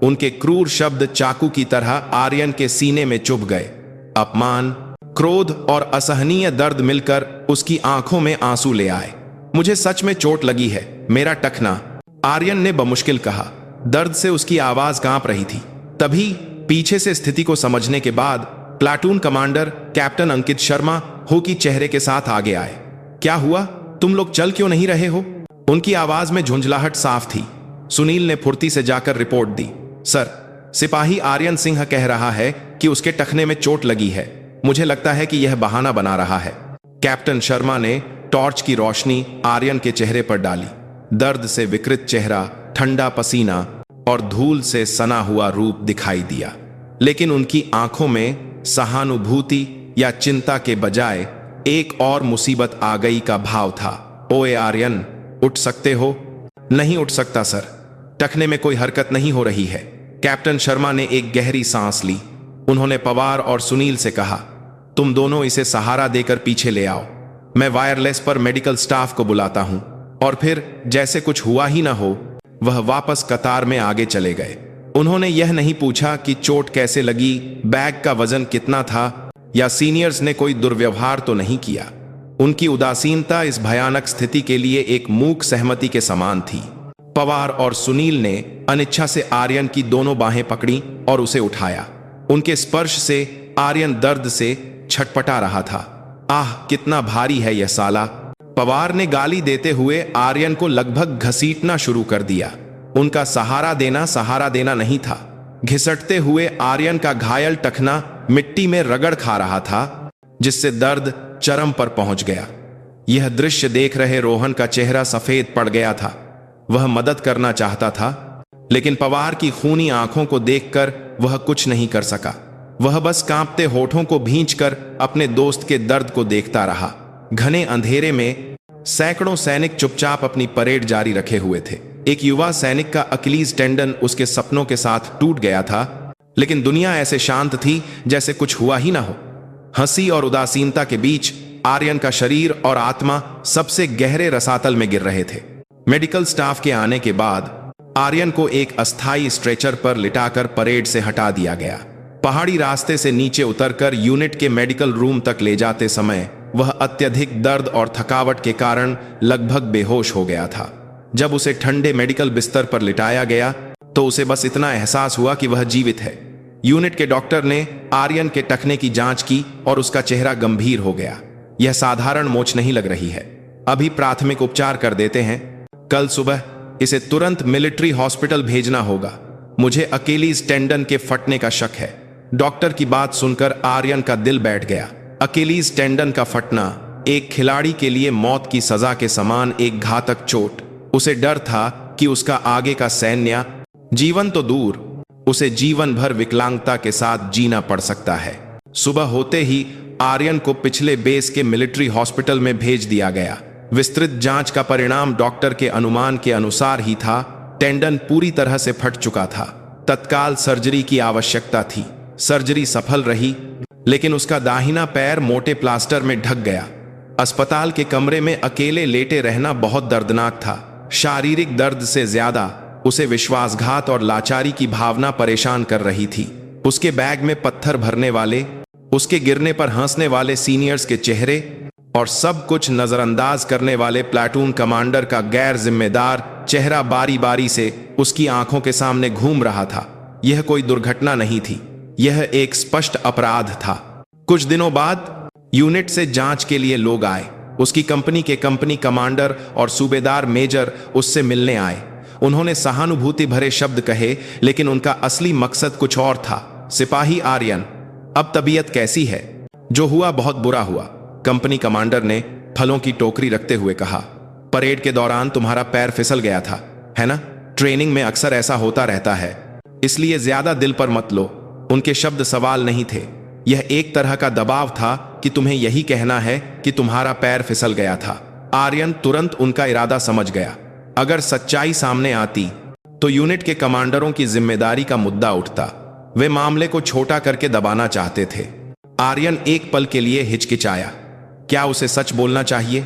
उनके क्रूर शब्द चाकू की तरह आर्यन के सीने में चुभ गए। अपमान, क्रोध और असहनीय दर्द मिलकर उसकी आंखों में आंसू ले आए। मुझे सच में चोट लगी है, मेरा टखना, आर्यन ने बमुश्किल कहा। दर्द से उसकी आवाज कांप रही थी। तभी पीछे से स्थिति को समझने के बाद platoon commander captain Ankit Sharma होकी चेहरे के साथ आगे आए। क्या हुआ? तुम लोग चल क्यों नहीं रहे हो? उनकी आवाज में झुंझलाहट साफ थी। सुनील ने फुर्ती से जाकर रिपोर्ट दी। सर, सिपाही आर्यन सिंह कह रहा है कि उसके टखने में चोट लगी है। मुझे लगता है कि यह बहाना बना रहा है। कैप्टन शर्मा ने टॉर्च की रोशनी आर्यन के चेहरे पर डाली। दर्द से विकृत चेहरा, ठंडा पसीना और धूल से सना हुआ रूप दिखाई दिया, लेकिन उनकी आंखों में सहानुभूति या चिंता के बजाय एक और मुसीबत आ गई का भाव था। ओए आर्यन, उठ सकते हो? नहीं उठ सकता सर, टखने में कोई हरकत नहीं हो रही है। कैप्टन शर्मा ने एक गहरी सांस ली। उन्होंने पवार और सुनील से कहा, तुम दोनों इसे सहारा देकर पीछे ले आओ। मैं वायरलेस पर मेडिकल स्टाफ को बुलाता हूं। और फिर जैसे कुछ हुआ ही ना हो, वह वापस कतार में आगे चले गए। उन्होंने यह नहीं पूछा कि चोट कैसे लगी, बैग का वजन कितना था, या सीनियर्स ने कोई दुर्व्यवहार तो नहीं किया। उनकी उदासीनता इस भयानक स्थिति के लिए एक मूक सहमति के समान थी। पवार और सुनील ने अनिच्छा से आर्यन की दोनों बाहें पकड़ी और उसे उठाया। उनके स्पर्श से आर्यन दर्द से छटपटा रहा था। आह, कितना भारी है यह साला! पवार ने गाली देते हुए आर्यन को लगभग घसीटना शुरू कर दिया। उनका सहारा देना नहीं था। घिसटते हुए आर्यन का घायल टखना मिट्टी में रगड़ खा रहा था, जिससे दर्द चरम पर पहुंच गया। यह दृश्य देख रहे रोहन का चेहरा सफेद पड़ गया था। वह मदद करना चाहता था, लेकिन पवार की खूनी आंखों को देखकर वह कुछ नहीं कर सका। वह बस कांपते होठों को भींचकर अपने दोस्त के दर्द को देखता रहा। घने अंधेरे में सैकड़ों सैनिक चुपचाप अपनी परेड जारी रखे हुए थे। एक युवा सैनिक का अकिलीज टेंडन उसके सपनों के साथ टूट गया था, लेकिन दुनिया ऐसे शांत थी जैसे कुछ हुआ ही ना हो। हंसी और उदासीनता के बीच आर्यन का शरीर और आत्मा सबसे गहरे रसातल में गिर रहे थे। मेडिकल स्टाफ के आने के बाद आर्यन को एक अस्थायी स्ट्रेचर पर लिटाकर परेड से हटा दिया गया। पहाड़ी रास्ते से नीचे उतरकर यूनिट के मेडिकल रूम तक ले जाते समय वह अत्यधिक दर्द और थकावट के कारण लगभग बेहोश हो गया था। जब उसे ठंडे मेडिकल बिस्तर पर लिटाया गया तो उसे बस इतना एहसास हुआ कि वह जीवित है। यूनिट के डॉक्टर ने आर्यन के टखने की जांच की और उसका चेहरा गंभीर हो गया। यह साधारण मोच नहीं लग रही है, अभी प्राथमिक उपचार कर देते हैं, कल सुबह इसे तुरंत मिलिट्री हॉस्पिटल भेजना होगा। मुझे अकेलीज टेंडन के फटने का शक है। डॉक्टर की बात सुनकर आर्यन का दिल बैठ गया। अकेलीज टेंडन का फटना एक खिलाड़ी के लिए मौत की सजा के समान एक घातक चोट। उसे डर था कि उसका आगे का सैन्य जीवन तो दूर, उसे जीवन भर विकलांगता के साथ जीना पड़ सकता है। सुबह होते ही आर्यन को पिछले बेस के मिलिट्री हॉस्पिटल में भेज दिया गया। विस्तृत जांच का परिणाम डॉक्टर के अनुमान के अनुसार ही था। टेंडन पूरी तरह से फट चुका था। तत्काल सर्जरी की आवश्यकता थी। सर्जरी सफल रही, लेकिन उसका दाहिना पैर मोटे प्लास्टर में ढक गया। अस्पताल के कमरे में अकेले लेटे रहना बहुत दर्दनाक था। शारीरिक दर्द से ज्यादा उसे विश्वासघात और लाचारी की भावना परेशान कर रही थी। उसके बैग में पत्थर भरने वाले, उसके गिरने पर हंसने वाले सीनियर्स के चेहरे और सब कुछ नजरअंदाज करने वाले प्लाटून कमांडर का गैर जिम्मेदार चेहरा बारी बारी से उसकी आंखों के सामने घूम रहा था। यह कोई दुर्घटना नहीं थी, यह एक स्पष्ट अपराध था। कुछ दिनों बाद यूनिट से जांच के लिए लोग आए। उसकी कंपनी के कंपनी कमांडर और सूबेदार मेजर उससे मिलने आए। उन्होंने सहानुभूति भरे शब्द कहे, लेकिन उनका असली मकसद कुछ और था। सिपाही आर्यन, अब तबीयत कैसी है? जो हुआ बहुत बुरा हुआ, कंपनी कमांडर ने फलों की टोकरी रखते हुए कहा। परेड के दौरान तुम्हारा पैर फिसल गया था, है ना? ट्रेनिंग में अक्सर ऐसा होता रहता है, इसलिए ज्यादा दिल पर मत लो। उनके शब्द सवाल नहीं थे, यह एक तरह का दबाव था कि तुम्हें यही कहना है कि तुम्हारा पैर फिसल गया था। आर्यन तुरंत उनका इरादा समझ गया। अगर सच्चाई सामने आती तो यूनिट के कमांडरों की जिम्मेदारी का मुद्दा उठता। वे मामले को छोटा करके दबाना चाहते थे। आर्यन एक पल के लिए हिचकिचाया। क्या उसे सच बोलना चाहिए?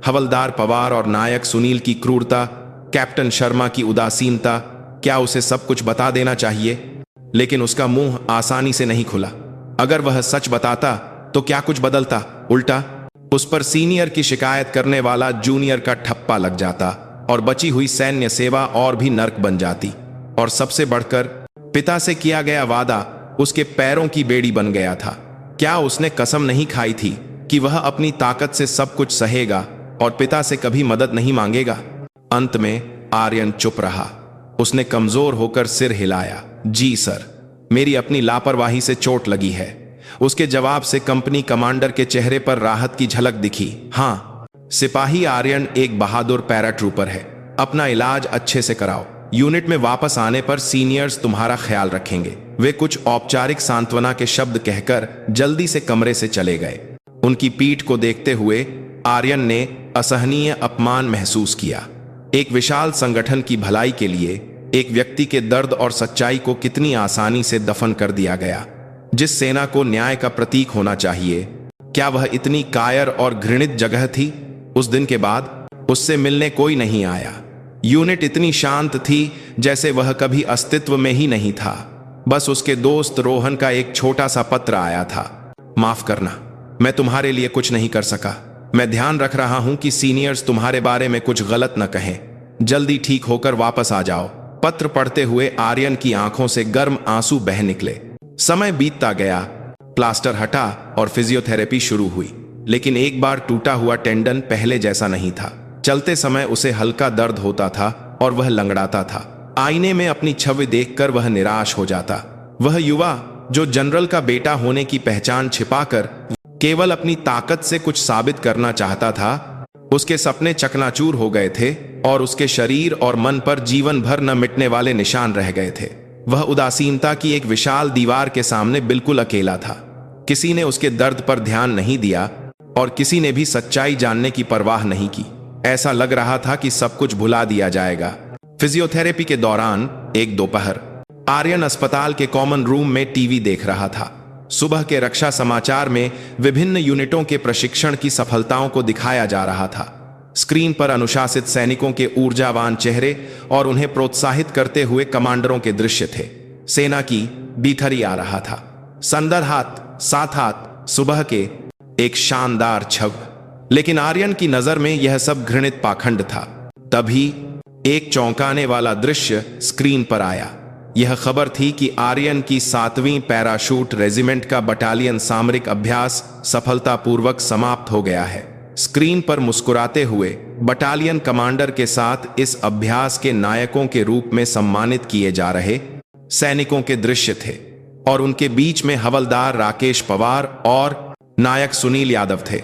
हवलदार पवार और नायक सुनील की क्रूरता, कैप्टन शर्मा की उदासीनता, क्या उसे सब कुछ बता देना चाहिए? लेकिन उसका मुंह आसानी से नहीं खुला। अगर वह सच बताता तो क्या कुछ बदलता? उल्टा उस पर सीनियर की शिकायत करने वाला जूनियर का ठप्पा लग जाता और बची हुई सैन्य सेवा और भी नर्क बन जाती। और सबसे बढ़कर पिता से किया गया वादा उसके पैरों की बेड़ी बन गया था। क्या उसने कसम नहीं खाई थी कि वह अपनी ताकत से सब कुछ सहेगा और पिता से कभी मदद नहीं मांगेगा? अंत में आर्यन चुप रहा। उसने कमजोर होकर सिर हिलाया। जी सर, मेरी अपनी लापरवाही से चोट लगी है। उसके जवाब से कंपनी कमांडर के चेहरे पर राहत की झलक दिखी। हाँ, सिपाही आर्यन एक बहादुर पैराट्रूपर है। अपना इलाज अच्छे से कराओ। यूनिट में वापस आने पर सीनियर्स तुम्हारा ख्याल रखेंगे। वे कुछ औपचारिक सांत्वना के शब्द कहकर जल्दी से कमरे से चले गए। उनकी पीठ को देखते हुए आर्यन ने असहनीय अपमान महसूस किया। एक विशाल संगठन की भलाई के लिए एक व्यक्ति के दर्द और सच्चाई को कितनी आसानी से दफन कर दिया गया। जिस सेना को न्याय का प्रतीक होना चाहिए, क्या वह इतनी कायर और घृणित जगह थी? उस दिन के बाद उससे मिलने कोई नहीं आया। यूनिट इतनी शांत थी जैसे वह कभी अस्तित्व में ही नहीं था। बस उसके दोस्त रोहन का एक छोटा सा पत्र आया था। माफ करना, मैं तुम्हारे लिए कुछ नहीं कर सका। मैं ध्यान रख रहा हूं कि सीनियर्स तुम्हारे बारे में कुछ गलत न कहें। जल्दी ठीक होकर वापस आ जाओ। पत्र पढ़ते हुए आर्यन की आंखों से गर्म आंसू बह निकले। समय बीतता गया, प्लास्टर हटा और फिजियोथेरेपी शुरू हुई, लेकिन एक बार टूटा हुआ टेंडन पहले जैसा नहीं था। चलते समय उसे हल्का दर्द होता था और वह लंगड़ाता था। आईने में अपनी छवि देखकर वह निराश हो जाता। वह युवा जो जनरल का बेटा होने की पहचान छिपाकर केवल अपनी ताकत से कुछ साबित करना चाहता था, उसके सपने चकनाचूर हो गए थे और उसके शरीर और मन पर जीवन भर न मिटने वाले निशान रह गए थे। वह उदासीनता की एक विशाल दीवार के सामने बिल्कुल अकेला था। किसी ने उसके दर्द पर ध्यान नहीं दिया और किसी ने भी सच्चाई जानने की परवाह नहीं की। ऐसा लग रहा था कि सब कुछ भुला दिया जाएगा। फिजियोथेरेपी के दौरान एक दोपहर आर्यन अस्पताल के कॉमन रूम में टीवी देख रहा था। सुबह के रक्षा समाचार में विभिन्न यूनिटों के प्रशिक्षण की सफलताओं को दिखाया जा रहा था। स्क्रीन पर अनुशासित सैनिकों के ऊर्जावान चेहरे और उन्हें प्रोत्साहित करते हुए कमांडरों के दृश्य थे। सेना की बीथरी आ रहा था। संदर हाथ, सात हाथ, सुबह के एक शानदार छव। लेकिन आर्यन की नजर में यह सब घृणित पाखंड था। तभी एक चौंकाने वाला दृश्य स्क्रीन पर आया। यह खबर थी कि आर्यन की 7वीं पैराशूट रेजिमेंट का बटालियन सामरिक अभ्यास सफलतापूर्वक समाप्त हो गया है। स्क्रीन पर मुस्कुराते हुए बटालियन कमांडर के साथ इस अभ्यास के नायकों के रूप में सम्मानित किए जा रहे सैनिकों के दृश्य थे और उनके बीच में हवलदार राकेश पवार और नायक सुनील यादव थे।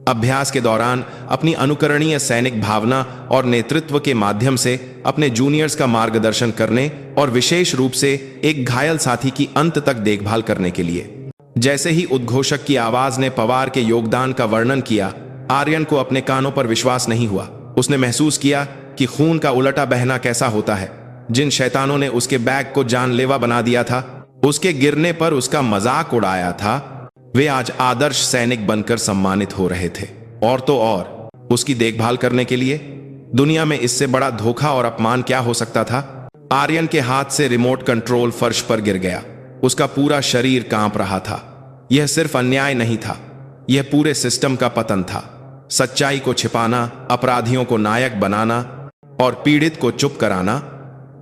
अभ्यास के दौरान अपनी अनुकरणीय सैनिक भावना और नेतृत्व के माध्यम से अपने जूनियर्स का मार्गदर्शन करने और विशेष रूप से एक घायल साथी की अंत तक देखभाल करने के लिए। जैसे ही उद्घोषक की आवाज ने पवार के योगदान का वर्णन किया, आर्यन को अपने कानों पर विश्वास नहीं हुआ। उसने महसूस किया कि खून का उलटा बहना कैसा होता है। जिन शैतानों ने उसके बैग को जानलेवा बना दिया था, उसके गिरने पर उसका मजाक उड़ाया था, वे आज आदर्श सैनिक बनकर सम्मानित हो रहे थे। और तो और उसकी देखभाल करने के लिए दुनिया में इससे बड़ा धोखा और अपमान क्या हो सकता था। आर्यन के हाथ से रिमोट कंट्रोल फर्श पर गिर गया। उसका पूरा शरीर कांप रहा था। यह सिर्फ अन्याय नहीं था, यह पूरे सिस्टम का पतन था। सच्चाई को छिपाना, अपराधियों को नायक बनाना और पीड़ित को चुप कराना,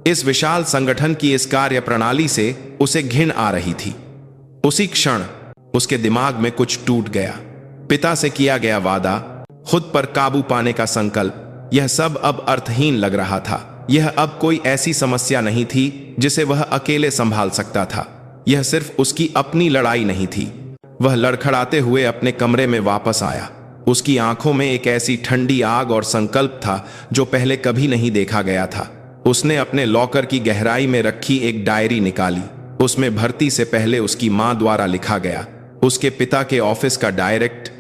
इस विशाल संगठन की इस कार्य प्रणाली से उसे घिन आ रही थी। उसी क्षण उसके दिमाग में कुछ टूट गया। पिता से किया गया वादा, खुद पर काबू पाने का संकल्प, यह सब अब अर्थहीन लग रहा था। यह अब कोई ऐसी समस्या नहीं थी जिसे वह अकेले संभाल सकता था। यह सिर्फ उसकी अपनी लड़ाई नहीं थी। वह लड़खड़ाते हुए अपने कमरे में वापस आया। उसकी आंखों में एक ऐसी ठंडी आग और संकल्प था जो पहले कभी नहीं देखा गया था। उसने अपने लॉकर की गहराई में रखी एक डायरी निकाली। उसमें भर्ती से पहले उसकी मां द्वारा लिखा गया उसके पिता के ऑफिस का डायरेक्ट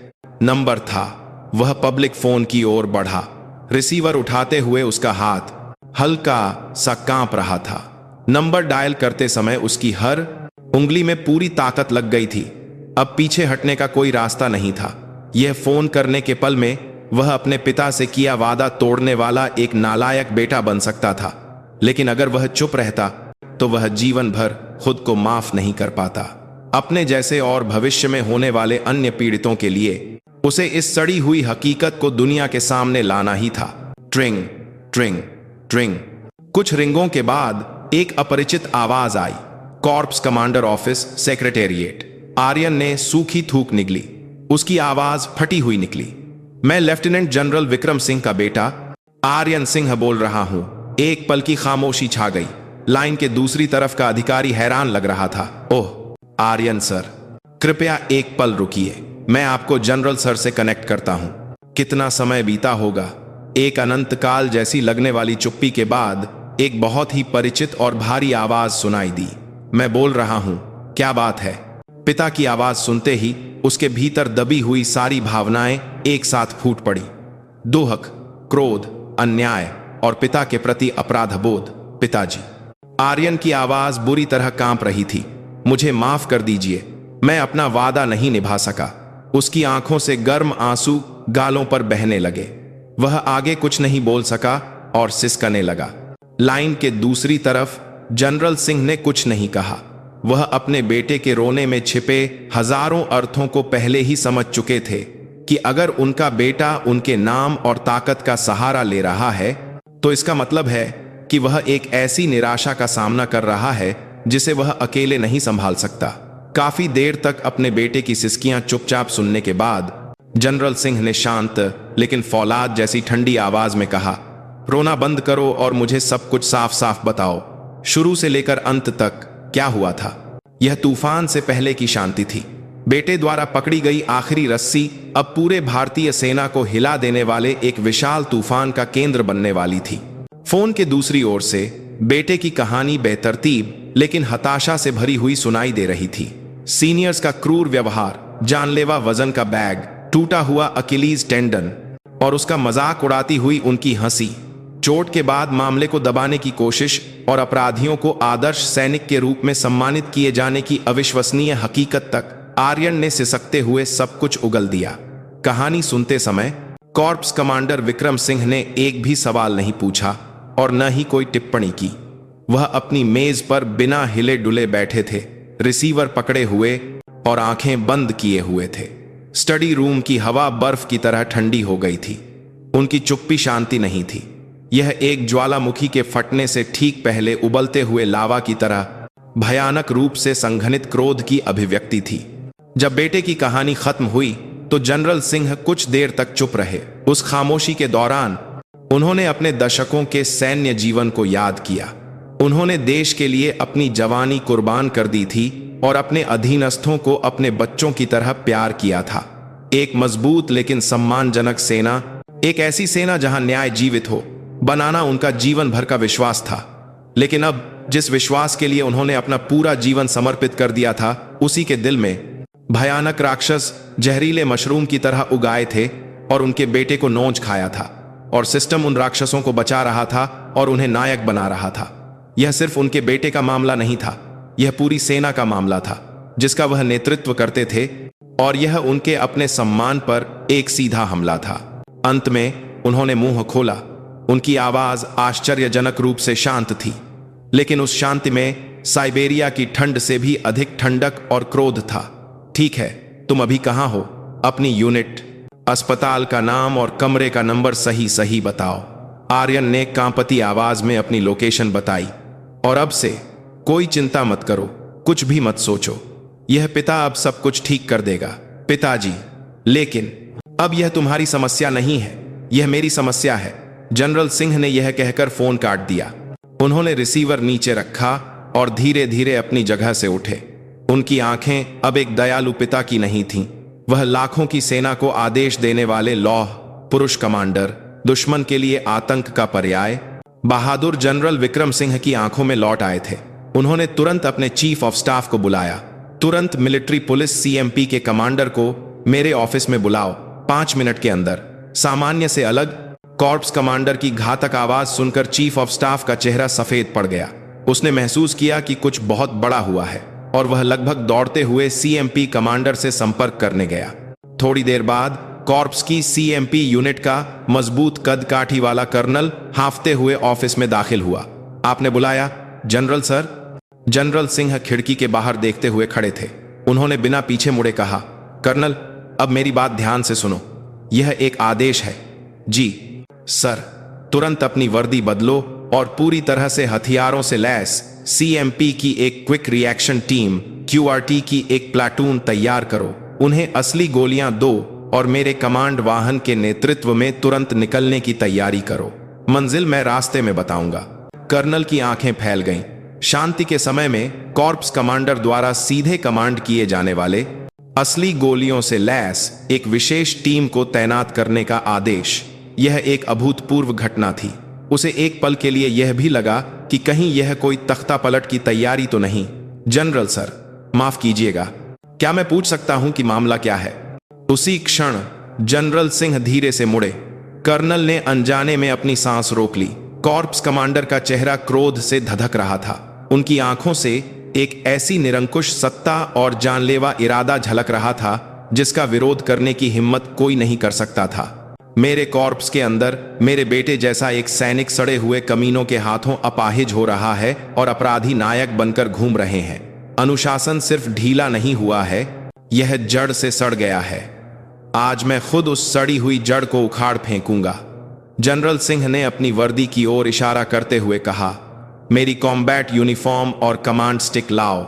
नंबर था। वह पब्लिक फोन की ओर बढ़ा। रिसीवर उठाते हुए उसका हाथ हल्का सा कांप रहा था। नंबर डायल करते समय उसकी हर उंगली में पूरी ताकत लग गई थी। अब पीछे हटने का कोई रास्ता नहीं था। यह फोन करने के पल में वह अपने पिता से किया वादा तोड़ने वाला एक नालायक बेटा बन सकता था। लेकिन अगर वह चुप रहता तो वह जीवन भर खुद को माफ नहीं कर पाता। अपने जैसे और भविष्य में होने वाले अन्य पीड़ितों के लिए उसे इस सड़ी हुई हकीकत को दुनिया के सामने लाना ही था। ट्रिंग ट्रिंग ट्रिंग। कुछ रिंगों के बाद एक अपरिचित आवाज आई। Corps commander office, secretariat. Aryan ने सूखी थूक निगली। उसकी आवाज फटी हुई निकली। मैं लेफ्टिनेंट जनरल विक्रम सिंह का बेटा आर्यन सिंह बोल रहा हूं। एक पल की खामोशी छा गई। लाइन के दूसरी तरफ का अधिकारी हैरान लग रहा था। ओह आर्यन सर, कृपया एक पल रुकिए, मैं आपको जनरल सर से कनेक्ट करता हूं। कितना समय बीता होगा। एक अनंत काल जैसी लगने वाली चुप्पी के बाद एक बहुत ही परिचित और भारी आवाज सुनाई दी। मैं बोल रहा हूं, क्या बात है। पिता की आवाज सुनते ही उसके भीतर दबी हुई सारी भावनाएं एक साथ फूट पड़ी। दुहक, क्रोध, अन्याय और पिता के प्रति अपराधबोध। पिताजी। आर्यन की आवाज बुरी तरह कांप रही थी। मुझे माफ कर दीजिए, मैं अपना वादा नहीं निभा सका। उसकी आंखों से गर्म आंसू गालों पर बहने लगे। वह आगे कुछ नहीं बोल सका और सिसकने लगा। लाइन के दूसरी तरफ जनरल सिंह ने कुछ नहीं कहा। वह अपने बेटे के रोने में छिपे हजारों अर्थों को पहले ही समझ चुके थे कि अगर उनका बेटा उनके नाम और ताकत का सहारा ले रहा है तो इसका मतलब है कि वह एक ऐसी निराशा का सामना कर रहा है जिसे वह अकेले नहीं संभाल सकता। काफी देर तक अपने बेटे की सिसकियां चुपचाप सुनने के बाद जनरल सिंह ने शांत लेकिन फौलाद जैसी ठंडी आवाज में कहा, रोना बंद करो और मुझे सब कुछ साफ साफ बताओ। शुरू से लेकर अंत तक क्या हुआ था। यह तूफान से पहले की शांति थी। बेटे द्वारा पकड़ी गई आखिरी रस्सी अब पूरे भारतीय सेना को हिला देने वाले एक विशाल तूफान का केंद्र बनने वाली थी। फोन के दूसरी ओर से बेटे की कहानी बेतरतीब लेकिन हताशा से भरी हुई सुनाई दे रही थी। सीनियर्स का क्रूर व्यवहार, जानलेवा वजन का बैग, टूटा हुआ अकिलीज टेंडन और उसका मजाक उड़ाती हुई उनकी हंसी। चोट के बाद मामले को दबाने की कोशिश और अपराधियों को आदर्श सैनिक के रूप में सम्मानित किए जाने की अविश्वसनीय हकीकत तक आर्यन ने सिसकते हुए सब कुछ उगल दिया। कहानी सुनते समय कॉर्प्स कमांडर विक्रम सिंह ने एक भी सवाल नहीं पूछा और न ही कोई टिप्पणी की। वह अपनी मेज पर बिना हिले डुले बैठे थे, रिसीवर पकड़े हुए और आंखें बंद किए हुए थे। स्टडी रूम की हवा बर्फ की तरह ठंडी हो गई थी। उनकी चुप्पी शांति नहीं थी। यह एक ज्वालामुखी के फटने से ठीक पहले उबलते हुए लावा की तरह भयानक रूप से संघनित क्रोध की अभिव्यक्ति थी। जब बेटे की कहानी खत्म हुई तो जनरल सिंह कुछ देर तक चुप रहे। उस खामोशी के दौरान उन्होंने अपने दशकों के सैन्य जीवन को याद किया। उन्होंने देश के लिए अपनी जवानी कुर्बान कर दी थी और अपने अधीनस्थों को अपने बच्चों की तरह प्यार किया था। एक मजबूत लेकिन सम्मानजनक सेना, एक ऐसी सेना जहां न्याय जीवित हो, बनाना उनका जीवन भर का विश्वास था। लेकिन अब जिस विश्वास के लिए उन्होंने अपना पूरा जीवन समर्पित कर दिया था, उसी के दिल में भयानक राक्षस जहरीले मशरूम की तरह उगाए थे और उनके बेटे को नोच खाया था। और सिस्टम उन राक्षसों को बचा रहा था और उन्हें नायक बना रहा था। यह सिर्फ उनके बेटे का मामला नहीं था, यह पूरी सेना का मामला था जिसका वह नेतृत्व करते थे, और यह उनके अपने सम्मान पर एक सीधा हमला था। अंत में उन्होंने मुंह खोला। उनकी आवाज आश्चर्यजनक रूप से शांत थी, लेकिन उस शांति में साइबेरिया की ठंड से भी अधिक ठंडक और क्रोध था। ठीक है, तुम अभी कहां हो? अपनी यूनिट, अस्पताल का नाम और कमरे का नंबर सही सही बताओ। आर्यन ने कांपती आवाज में अपनी लोकेशन बताई। और अब से कोई चिंता मत करो, कुछ भी मत सोचो, यह पिता अब सब कुछ ठीक कर देगा। पिताजी, लेकिन अब यह तुम्हारी समस्या नहीं है, यह मेरी समस्या है। जनरल सिंह ने यह कहकर फोन काट दिया। उन्होंने रिसीवर नीचे रखा और धीरे धीरे अपनी जगह से उठे। उनकी आंखें अब एक दयालु पिता की नहीं थीं। वह लाखों की सेना को आदेश देने वाले लौह पुरुष कमांडर, दुश्मन के लिए आतंक का पर्याय, बहादुर जनरल विक्रम सिंह की आंखों में लौट आए थे। उन्होंने तुरंत अपने चीफ ऑफ स्टाफ को बुलाया। तुरंत मिलिट्री पुलिस सीएमपी के कमांडर को मेरे ऑफिस में बुलाओ, 5 मिनट के अंदर। सामान्य से अलग कॉर्प्स कमांडर की घातक आवाज सुनकर चीफ ऑफ स्टाफ का चेहरा सफेद पड़ गया। उसने महसूस किया कि कुछ बहुत बड़ा हुआ है और वह लगभग दौड़ते हुए सीएमपी कमांडर से संपर्क करने गया। थोड़ी देर बाद कॉर्प्स की सीएमपी यूनिट का मजबूत कद काठी वाला कर्नल हांफते हुए ऑफिस में दाखिल हुआ। आपने बुलाया? General sir. जनरल सिंह खिड़की के बाहर देखते हुए खड़े थे। उन्होंने बिना पीछे मुड़े कहा, कर्नल, अब मेरी बात ध्यान से सुनो, यह एक आदेश है। जी सर। तुरंत अपनी वर्दी बदलो और पूरी तरह से हथियारों से लैस सीएमपी की एक क्विक रिएक्शन टीम, क्यूआरटी की एक प्लाटून तैयार करो। उन्हें असली गोलियां दो और मेरे कमांड वाहन के नेतृत्व में तुरंत निकलने की तैयारी करो। मंजिल मैं रास्ते में बताऊंगा। कर्नल की आंखें फैल गईं। शांति के समय में कॉर्प्स कमांडर द्वारा सीधे कमांड किए जाने वाले असली गोलियों से लैस एक विशेष टीम को तैनात करने का आदेश, यह एक अभूतपूर्व घटना थी। उसे एक पल के लिए यह भी लगा कि कहीं यह कोई तख्ता पलट की तैयारी तो नहीं। जनरल सर, माफ कीजिएगा, क्या मैं पूछ सकता हूं कि मामला क्या है? उसी क्षण जनरल सिंह धीरे से मुड़े। कर्नल ने अनजाने में अपनी सांस रोक ली। कॉर्प्स कमांडर का चेहरा क्रोध से धधक रहा था। उनकी आंखों से एक ऐसी निरंकुश सत्ता और जानलेवा इरादा झलक रहा था जिसका विरोध करने की हिम्मत कोई नहीं कर सकता था। मेरे कॉर्प्स के अंदर मेरे बेटे जैसा एक सैनिक सड़े हुए कमीनों के हाथों अपाहिज हो रहा है और अपराधी नायक बनकर घूम रहे हैं। अनुशासन सिर्फ ढीला नहीं हुआ है, यह जड़ से सड़ गया है। आज मैं खुद उस सड़ी हुई जड़ को उखाड़ फेंकूंगा। जनरल सिंह ने अपनी वर्दी की ओर इशारा करते हुए कहा, मेरी कॉम्बैट यूनिफॉर्म और कमांड स्टिक लाओ।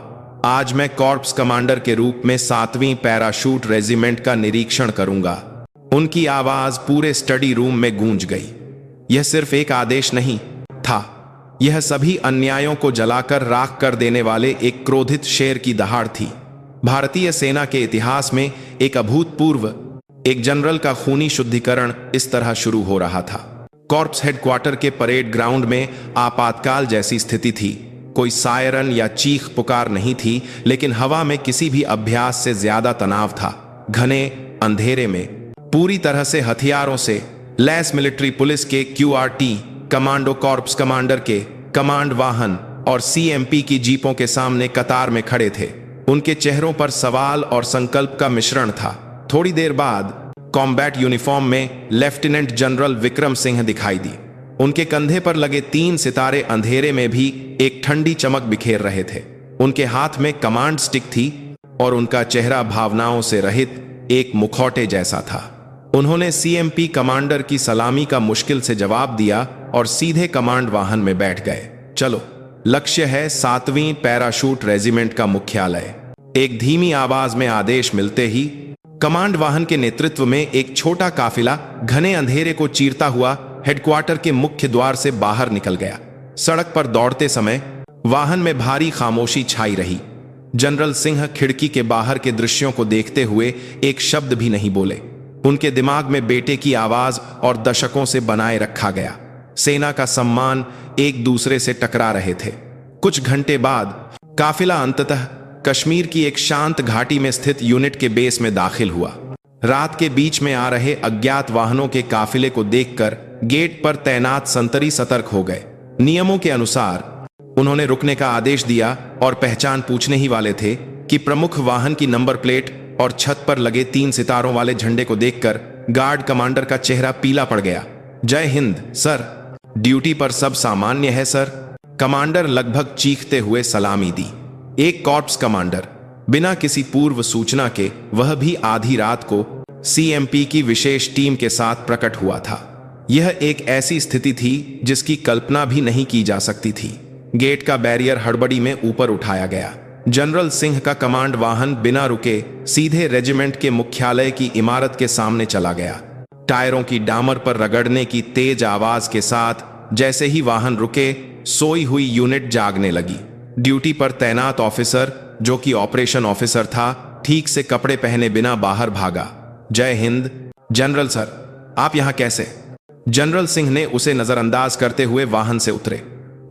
आज मैं कॉर्प्स कमांडर के रूप में 7वीं पैराशूट रेजिमेंट का निरीक्षण करूंगा। उनकी आवाज पूरे स्टडी रूम में गूंज गई। यह सिर्फ एक आदेश नहीं था, यह सभी अन्यायों को जलाकर राख कर देने वाले एक क्रोधित शेर की दहाड़ थी। भारतीय सेना के इतिहास में एक अभूतपूर्व, एक जनरल का खूनी शुद्धिकरण इस तरह शुरू हो रहा था। कॉर्प्स हेडक्वार्टर के परेड ग्राउंड में आपातकाल जैसी स्थिति थी। कोई सायरन या चीख पुकार नहीं थी, लेकिन हवा में किसी भी अभ्यास से ज्यादा तनाव था। घने अंधेरे में पूरी तरह से हथियारों से लैस मिलिट्री पुलिस के QRT कमांडो कॉर्प्स कमांडर के कमांड वाहन और CMP की जीपों के सामने कतार में खड़े थे। उनके चेहरों पर सवाल और संकल्प का मिश्रण था। थोड़ी देर बाद कॉम्बैट यूनिफॉर्म में लेफ्टिनेंट जनरल विक्रम सिंह दिखाई दी। उनके कंधे पर लगे 3 सितारे अंधेरे में भी एक ठंडी चमक बिखेर रहे थे। उनके हाथ में कमांड स्टिक थी और उनका चेहरा भावनाओं से रहित एक मुखौटे जैसा था। उन्होंने CMP कमांडर की सलामी का मुश्किल से जवाब दिया और सीधे कमांड वाहन में बैठ गए। चलो, लक्ष्य है 7वीं पैराशूट रेजिमेंट का मुख्यालय। एक धीमी आवाज में आदेश मिलते ही कमांड वाहन के नेतृत्व में एक छोटा काफिला घने अंधेरे को चीरता हुआ हेडक्वार्टर के मुख्य द्वार से बाहर निकल गया। सड़क पर दौड़ते समय वाहन में भारी खामोशी छाई रही। जनरल सिंह खिड़की के बाहर के दृश्यों को देखते हुए एक शब्द भी नहीं बोले। उनके दिमाग में बेटे की आवाज और दशकों से बनाए रखा गया सेना का सम्मान एक दूसरे से टकरा रहे थे। कुछ घंटे बाद काफिला अंततः कश्मीर की एक शांत घाटी में स्थित यूनिट के बेस में दाखिल हुआ। रात के बीच में आ रहे अज्ञात वाहनों के काफिले को देखकर गेट पर तैनात संतरी सतर्क हो गए। नियमों के अनुसार उन्होंने रुकने का आदेश दिया और पहचान पूछने ही वाले थे कि प्रमुख वाहन की नंबर प्लेट और छत पर लगे 3 सितारों वाले झंडे को देखकर गार्ड कमांडर का चेहरा पीला पड़ गया। जय हिंद सर, ड्यूटी पर सब सामान्य है सर, कमांडर लगभग चीखते हुए सलामी दी। एक कॉर्प्स कमांडर बिना किसी पूर्व सूचना के, वह भी आधी रात को, CMP की विशेष टीम के साथ प्रकट हुआ था। यह एक ऐसी स्थिति थी जिसकी कल्पना भी नहीं की जा सकती थी। गेट का बैरियर हड़बड़ी में ऊपर उठाया गया। जनरल सिंह का कमांड वाहन बिना रुके सीधे रेजिमेंट के मुख्यालय की इमारत के सामने चला गया। टायरों की डामर पर रगड़ने की तेज आवाज के साथ जैसे ही वाहन रुके, सोई हुई यूनिट जागने लगी। ड्यूटी पर तैनात ऑफिसर, जो कि ऑपरेशन ऑफिसर था, ठीक से कपड़े पहने बिना बाहर भागा। जय हिंद जनरल सर, आप यहां कैसे? जनरल सिंह ने उसे नजरअंदाज करते हुए वाहन से उतरे।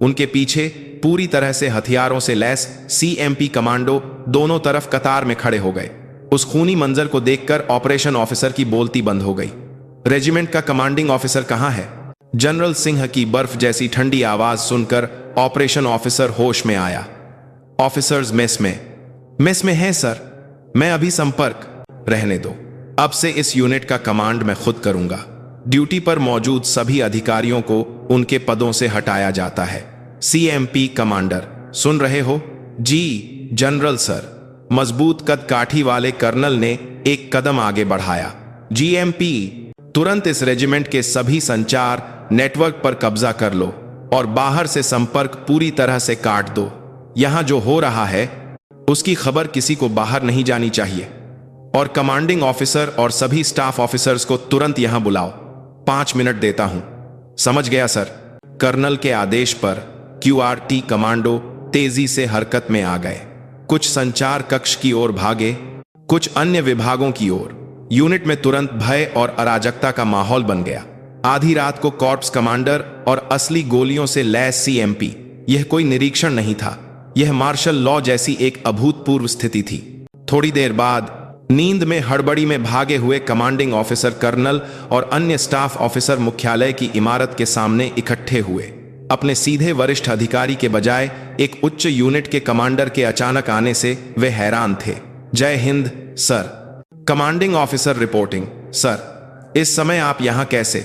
उनके पीछे पूरी तरह से हथियारों से लैस CMP कमांडो दोनों तरफ कतार में खड़े हो गए। उस खूनी मंजर को देखकर ऑपरेशन ऑफिसर की बोलती बंद हो गई। रेजिमेंट का कमांडिंग ऑफिसर कहां है? जनरल सिंह की बर्फ जैसी ठंडी आवाज सुनकर ऑपरेशन ऑफिसर होश में आया। ऑफिसर्स मेस में है सर, मैं अभी संपर्क। रहने दो, अब से इस यूनिट का कमांड मैं खुद करूंगा। ड्यूटी पर मौजूद सभी अधिकारियों को उनके पदों से हटाया जाता है। CMP कमांडर, सुन रहे हो? जी जनरल सर, मजबूत कद काठी वाले कर्नल ने एक कदम आगे बढ़ाया। GMP, तुरंत इस रेजिमेंट के सभी संचार नेटवर्क पर कब्जा कर लो और बाहर से संपर्क पूरी तरह से काट दो। यहां जो हो रहा है उसकी खबर किसी को बाहर नहीं जानी चाहिए। और कमांडिंग ऑफिसर और सभी स्टाफ ऑफिसर्स को तुरंत यहां बुलाओ। 5 मिनट देता हूं। समझ गया सर। कर्नल के आदेश पर QRT कमांडो तेजी से हरकत में आ गए। कुछ संचार कक्ष की ओर भागे, कुछ अन्य विभागों की ओर। यूनिट में तुरंत भय और अराजकता का माहौल बन गया। आधी रात को कॉर्प्स कमांडर और असली गोलियों से लैस CMP, यह कोई निरीक्षण नहीं था, यह मार्शल लॉ जैसी एक अभूतपूर्व स्थिति थी। थोड़ी देर बाद नींद में हड़बड़ी में भागे हुए कमांडिंग ऑफिसर कर्नल और अन्य स्टाफ ऑफिसर मुख्यालय की इमारत के सामने इकट्ठे हुए। अपने सीधे वरिष्ठ अधिकारी के बजाय एक उच्च यूनिट के कमांडर के अचानक आने से वे हैरान थे। जय Hind sir. Commanding officer reporting. Sir, इस समय आप यहां कैसे?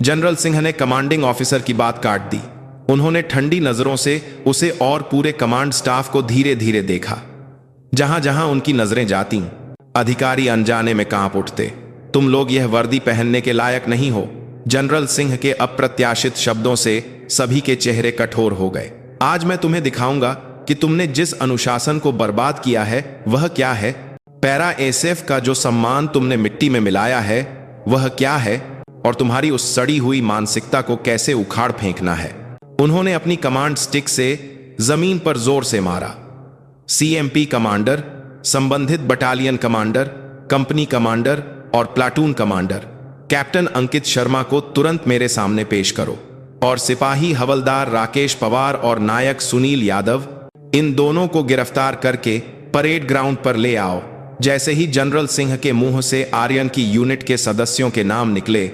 जनरल सिंह ने कमांडिंग ऑफिसर की बात काट दी। उन्होंने ठंडी नजरों से उसे और पूरे कमांड स्टाफ को धीरे धीरे देखा। जहां जहां उनकी नजरें जाती, अधिकारी अनजाने में कांप उठते। तुम लोग यह वर्दी पहनने के लायक नहीं हो। जनरल सिंह के अप्रत्याशित शब्दों से सभी के चेहरे कठोर हो गए। आज मैं तुम्हें दिखाऊंगा कि तुमने जिस अनुशासन को बर्बाद किया है वह क्या है। पैरा एसएफ का जो सम्मान तुमने मिट्टी में मिलाया है वह क्या है, और तुम्हारी उस सड़ी हुई मानसिकता को कैसे उखाड़ फेंकना है। उन्होंने अपनी कमांड स्टिक से जमीन पर जोर से मारा। CMP कमांडर, संबंधित बटालियन कमांडर, कंपनी कमांडर और platoon commander, captain Ankit Sharma को तुरंत मेरे सामने पेश करो और सिपाही हवलदार राकेश पवार और नायक सुनील यादव, इन दोनों को गिरफ्तार करके परेड ग्राउंड पर ले आओ। जैसे ही जनरल सिंह के मुंह से आर्यन की यूनिट के सदस्यों के नाम निकले,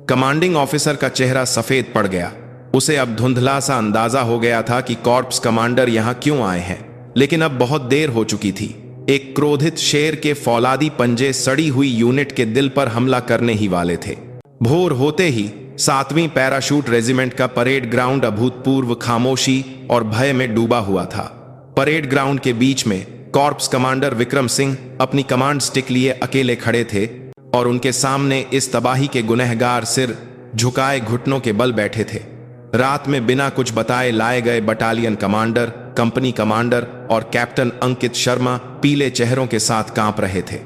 कमांडिंग ऑफिसर का चेहरा सफेद पड़ गया। उसे अब धुंधला सा अंदाजा हो गया था कि कॉर्प्स कमांडर यहां क्यों आए हैं, लेकिन अब बहुत देर हो चुकी थी। एक क्रोधित शेर के फौलादी पंजे सड़ी हुई यूनिट के दिल पर हमला करने ही वाले थे। भोर होते ही 7वीं पैराशूट रेजिमेंट का परेड ग्राउंड अभूतपूर्व खामोशी और भय में डूबा हुआ था। परेड ग्राउंड के बीच में कॉर्प्स कमांडर विक्रम सिंह अपनी कमांड स्टिक लिए अकेले खड़े थे और उनके सामने इस तबाही के गुनहगार सिर झुकाए घुटनों के बल बैठे थे। रात में बिना कुछ बताए लाए गए बटालियन कमांडर, कंपनी कमांडर और कैप्टन अंकित शर्मा पीले चेहरों के साथ कांप रहे थे।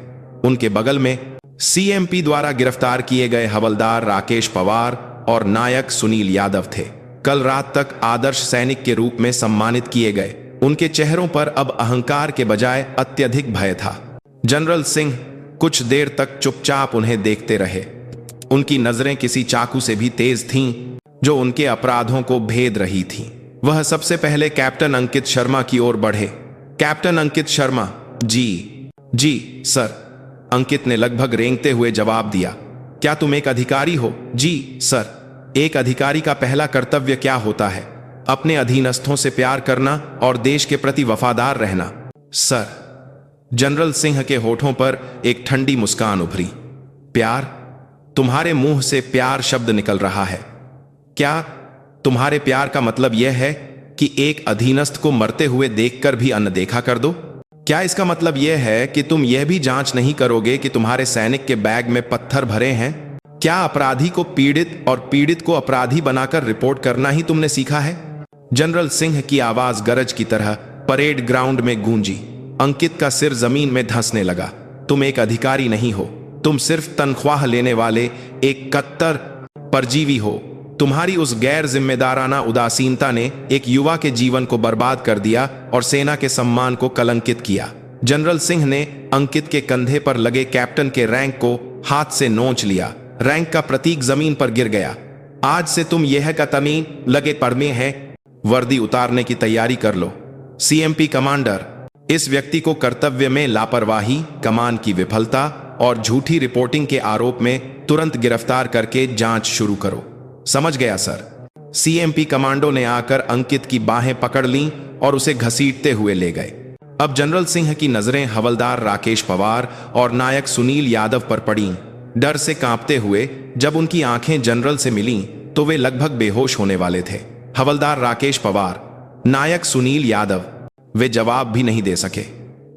उनके बगल में सीएमपी द्वारा गिरफ्तार किए गए हवलदार राकेश पवार और नायक सुनील यादव थे। कल रात तक आदर्श सैनिक के रूप में सम्मानित किए गए उनके चेहरों पर अब अहंकार के बजाय अत्यधिक भय था। जनरल सिंह कुछ देर तक चुपचाप उन्हें देखते रहे। उनकी नजरें किसी चाकू से भी तेज थीं जो उनके अपराधों को भेद रही थीं। वह सबसे पहले कैप्टन अंकित शर्मा की ओर बढ़े। कैप्टन अंकित शर्मा, जी सर, अंकित ने लगभग रेंगते हुए जवाब दिया। क्या तुम एक अधिकारी हो? जी सर। एक अधिकारी का पहला कर्तव्य क्या होता है? अपने अधीनस्थों से प्यार करना और देश के प्रति वफादार रहना। सर। जनरल सिंह के होठों पर एक ठंडी मुस्कान उभरी। प्यार? तुम्हारे मुंह से प्यार शब्द निकल रहा है। क्या तुम्हारे प्यार का मतलब यह है कि एक अधीनस्थ को मरते हुए देखकर भी अनदेखा कर दो? क्या इसका मतलब यह है कि तुम यह भी जांच नहीं करोगे कि तुम्हारे सैनिक के बैग में पत्थर भरे हैं? क्या अपराधी को पीड़ित और पीड़ित को अपराधी बनाकर रिपोर्ट करना ही तुमने सीखा है? जनरल सिंह की आवाज गरज की तरह परेड ग्राउंड में गूंजी। अंकित का सिर जमीन में धंसने लगा। तुम एक अधिकारी नहीं हो, तुम सिर्फ तनख्वाह लेने वाले एक कट्टर परजीवी हो। तुम्हारी उस गैर जिम्मेदाराना उदासीनता ने एक युवा के जीवन को बर्बाद कर दिया और सेना के सम्मान को कलंकित किया। जनरल सिंह ने अंकित के कंधे पर लगे कैप्टन के रैंक को हाथ से नोच लिया। रैंक का प्रतीक जमीन पर गिर गया। आज से तुम यह का तमीन लगे पड़मे है। वर्दी उतारने की तैयारी कर लो। सीएमपी कमांडर, इस व्यक्ति को कर्तव्य में लापरवाही, कमान की विफलता और झूठी रिपोर्टिंग के आरोप में तुरंत गिरफ्तार करके जांच शुरू करो। समझ गया सर। सीएमपी कमांडो ने आकर अंकित की बाहें पकड़ लीं और उसे घसीटते हुए ले गए। अब जनरल सिंह की नजरें हवलदार राकेश पवार और नायक सुनील यादव पर पड़ीं। डर से कांपते हुए जब उनकी आंखें जनरल से मिलीं तो वे लगभग बेहोश होने वाले थे। हवलदार राकेश पवार, नायक सुनील यादव, वे जवाब भी नहीं दे सके।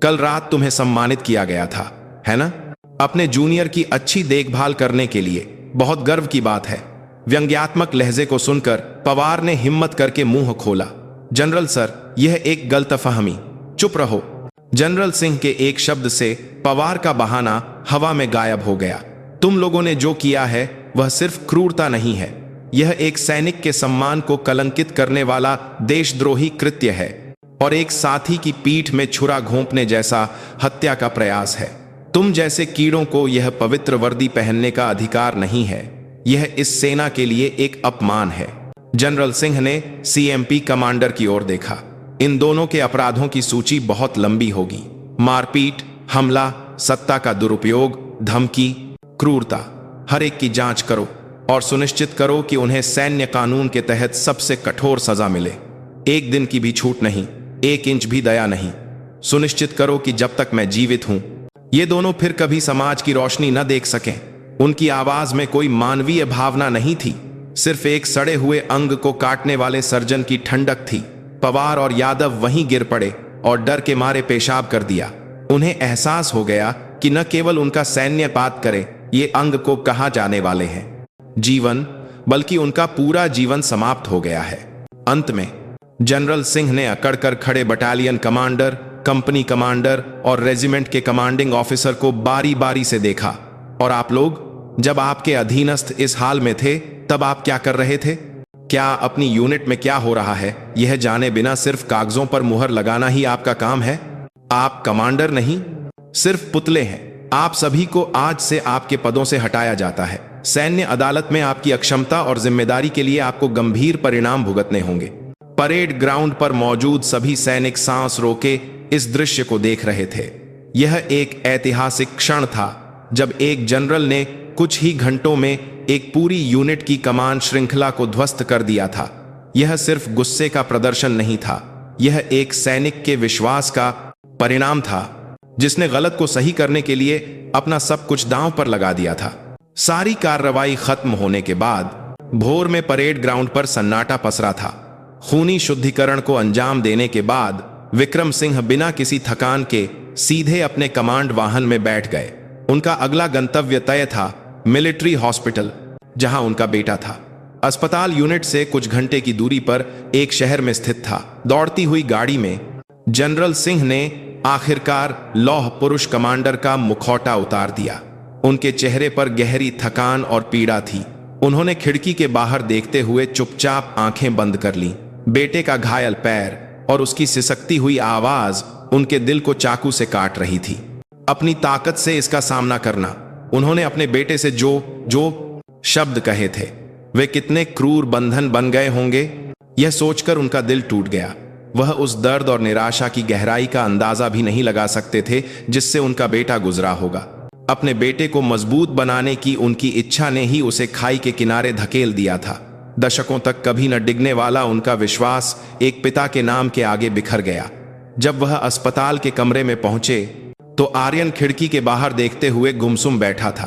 कल रात तुम्हें सम्मानित किया गया था, है ना? अपने जूनियर की अच्छी देखभाल करने के लिए बहुत गर्व की बात है। व्यंग्यात्मक लहजे को सुनकर पवार ने हिम्मत करके मुंह खोला। जनरल सर, यह एक गलतफहमी। चुप रहो। जनरल सिंह के एक शब्द से पवार का बहाना हवा में गायब हो गया। तुम लोगों ने जो किया है वह सिर्फ क्रूरता नहीं है, यह एक सैनिक के सम्मान को कलंकित करने वाला देशद्रोही कृत्य है और एक साथी की पीठ में छुरा घोंपने जैसा हत्या का प्रयास है। तुम जैसे कीड़ों को यह पवित्र वर्दी पहनने का अधिकार नहीं है। यह इस सेना के लिए एक अपमान है। जनरल सिंह ने सीएमपी कमांडर की ओर देखा। इन दोनों के अपराधों की सूची बहुत लंबी होगी। मारपीट, हमला, सत्ता का दुरुपयोग, धमकी, क्रूरता। हर एक की जांच करो और सुनिश्चित करो कि उन्हें सैन्य कानून के तहत सबसे कठोर सजा मिले। एक दिन की भी छूट नहीं, 1 इंच भी दया नहीं। सुनिश्चित करो कि जब तक मैं जीवित हूं ये दोनों फिर कभी समाज की रोशनी न देख सकें। उनकी आवाज में कोई मानवीय भावना नहीं थी, सिर्फ एक सड़े हुए अंग को काटने वाले सर्जन की ठंडक थी। पवार और यादव वहीं गिर पड़े और डर के मारे पेशाब कर दिया। उन्हें एहसास हो गया कि न केवल उनका सैन्य बात करे ये अंग को कहा जाने वाले हैं जीवन, बल्कि उनका पूरा जीवन समाप्त हो गया है। अंत में जनरल सिंह ने अकड़कर खड़े बटालियन कमांडर, कंपनी कमांडर और रेजिमेंट के कमांडिंग ऑफिसर को बारी बारी से देखा। और आप लोग, जब आपके अधीनस्थ इस हाल में थे तब आप क्या कर रहे थे? क्या अपनी यूनिट में क्या हो रहा है यह जाने बिना सिर्फ कागजों पर मुहर लगाना ही आपका काम है? आप कमांडर नहीं, सिर्फ पुतले हैं। आप सभी को आज से आपके पदों से हटाया जाता है। सैन्य अदालत में आपकी अक्षमता और जिम्मेदारी के लिए आपको गंभीर परिणाम भुगतने होंगे। परेड ग्राउंड पर मौजूद सभी सैनिक सांस रोके इस दृश्य को देख रहे थे। यह एक ऐतिहासिक क्षण था जब एक जनरल ने कुछ ही घंटों में एक पूरी यूनिट की कमान श्रृंखला को ध्वस्त कर दिया था। यह सिर्फ गुस्से का प्रदर्शन नहीं था, यह एक सैनिक के विश्वास का परिणाम था जिसने गलत को सही करने के लिए अपना सब कुछ दांव पर लगा दिया था। सारी कार्रवाई खत्म होने के बाद भोर में परेड ग्राउंड पर सन्नाटा पसरा था। खूनी शुद्धिकरण को अंजाम देने के बाद विक्रम सिंह बिना किसी थकान के सीधे अपने कमांड वाहन में बैठ गए। उनका अगला गंतव्य तय था, मिलिट्री हॉस्पिटल, जहां उनका बेटा था। अस्पताल यूनिट से कुछ घंटे की दूरी पर एक शहर में स्थित था। दौड़ती हुई गाड़ी में जनरल सिंह ने आखिरकार लौह पुरुष कमांडर का मुखौटा उतार दिया। उनके चेहरे पर गहरी थकान और पीड़ा थी। उन्होंने खिड़की के बाहर देखते हुए चुपचाप आंखें बंद कर लीं। बेटे का घायल पैर और उसकी सिसकती हुई आवाज उनके दिल को चाकू से काट रही थी। अपनी ताकत से इसका सामना करना, उन्होंने अपने बेटे से जो शब्द कहे थे, वे कितने क्रूर बंधन बन गए होंगे। यह सोचकर उनका दिल टूट गया। वह उस दर्द और निराशा की गहराई का अंदाजा भी नहीं लगा सकते थे जिससे उनका बेटा गुजरा होगा। अपने बेटे को मजबूत बनाने की उनकी इच्छा ने ही उसे खाई के किनारे धकेल दिया था। दशकों तक कभी न डिगने वाला उनका विश्वास एक पिता के नाम के आगे बिखर गया। जब वह अस्पताल के कमरे में पहुंचे तो आर्यन खिड़की के बाहर देखते हुए गुमसुम बैठा था।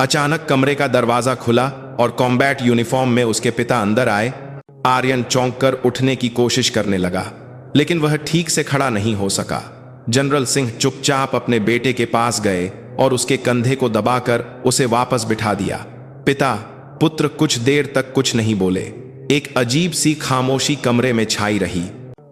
अचानक कमरे का दरवाजा खुला और कॉम्बैट यूनिफॉर्म में उसके पिता अंदर आए। आर्यन चौंक कर उठने की कोशिश करने लगा, लेकिन वह ठीक से खड़ा नहीं हो सका। जनरल सिंह चुपचाप अपने बेटे के पास गए और उसके कंधे को दबाकर उसे वापस बिठा दिया। पिता पुत्र कुछ देर तक कुछ नहीं बोले। एक अजीब सी खामोशी कमरे में छाई रही।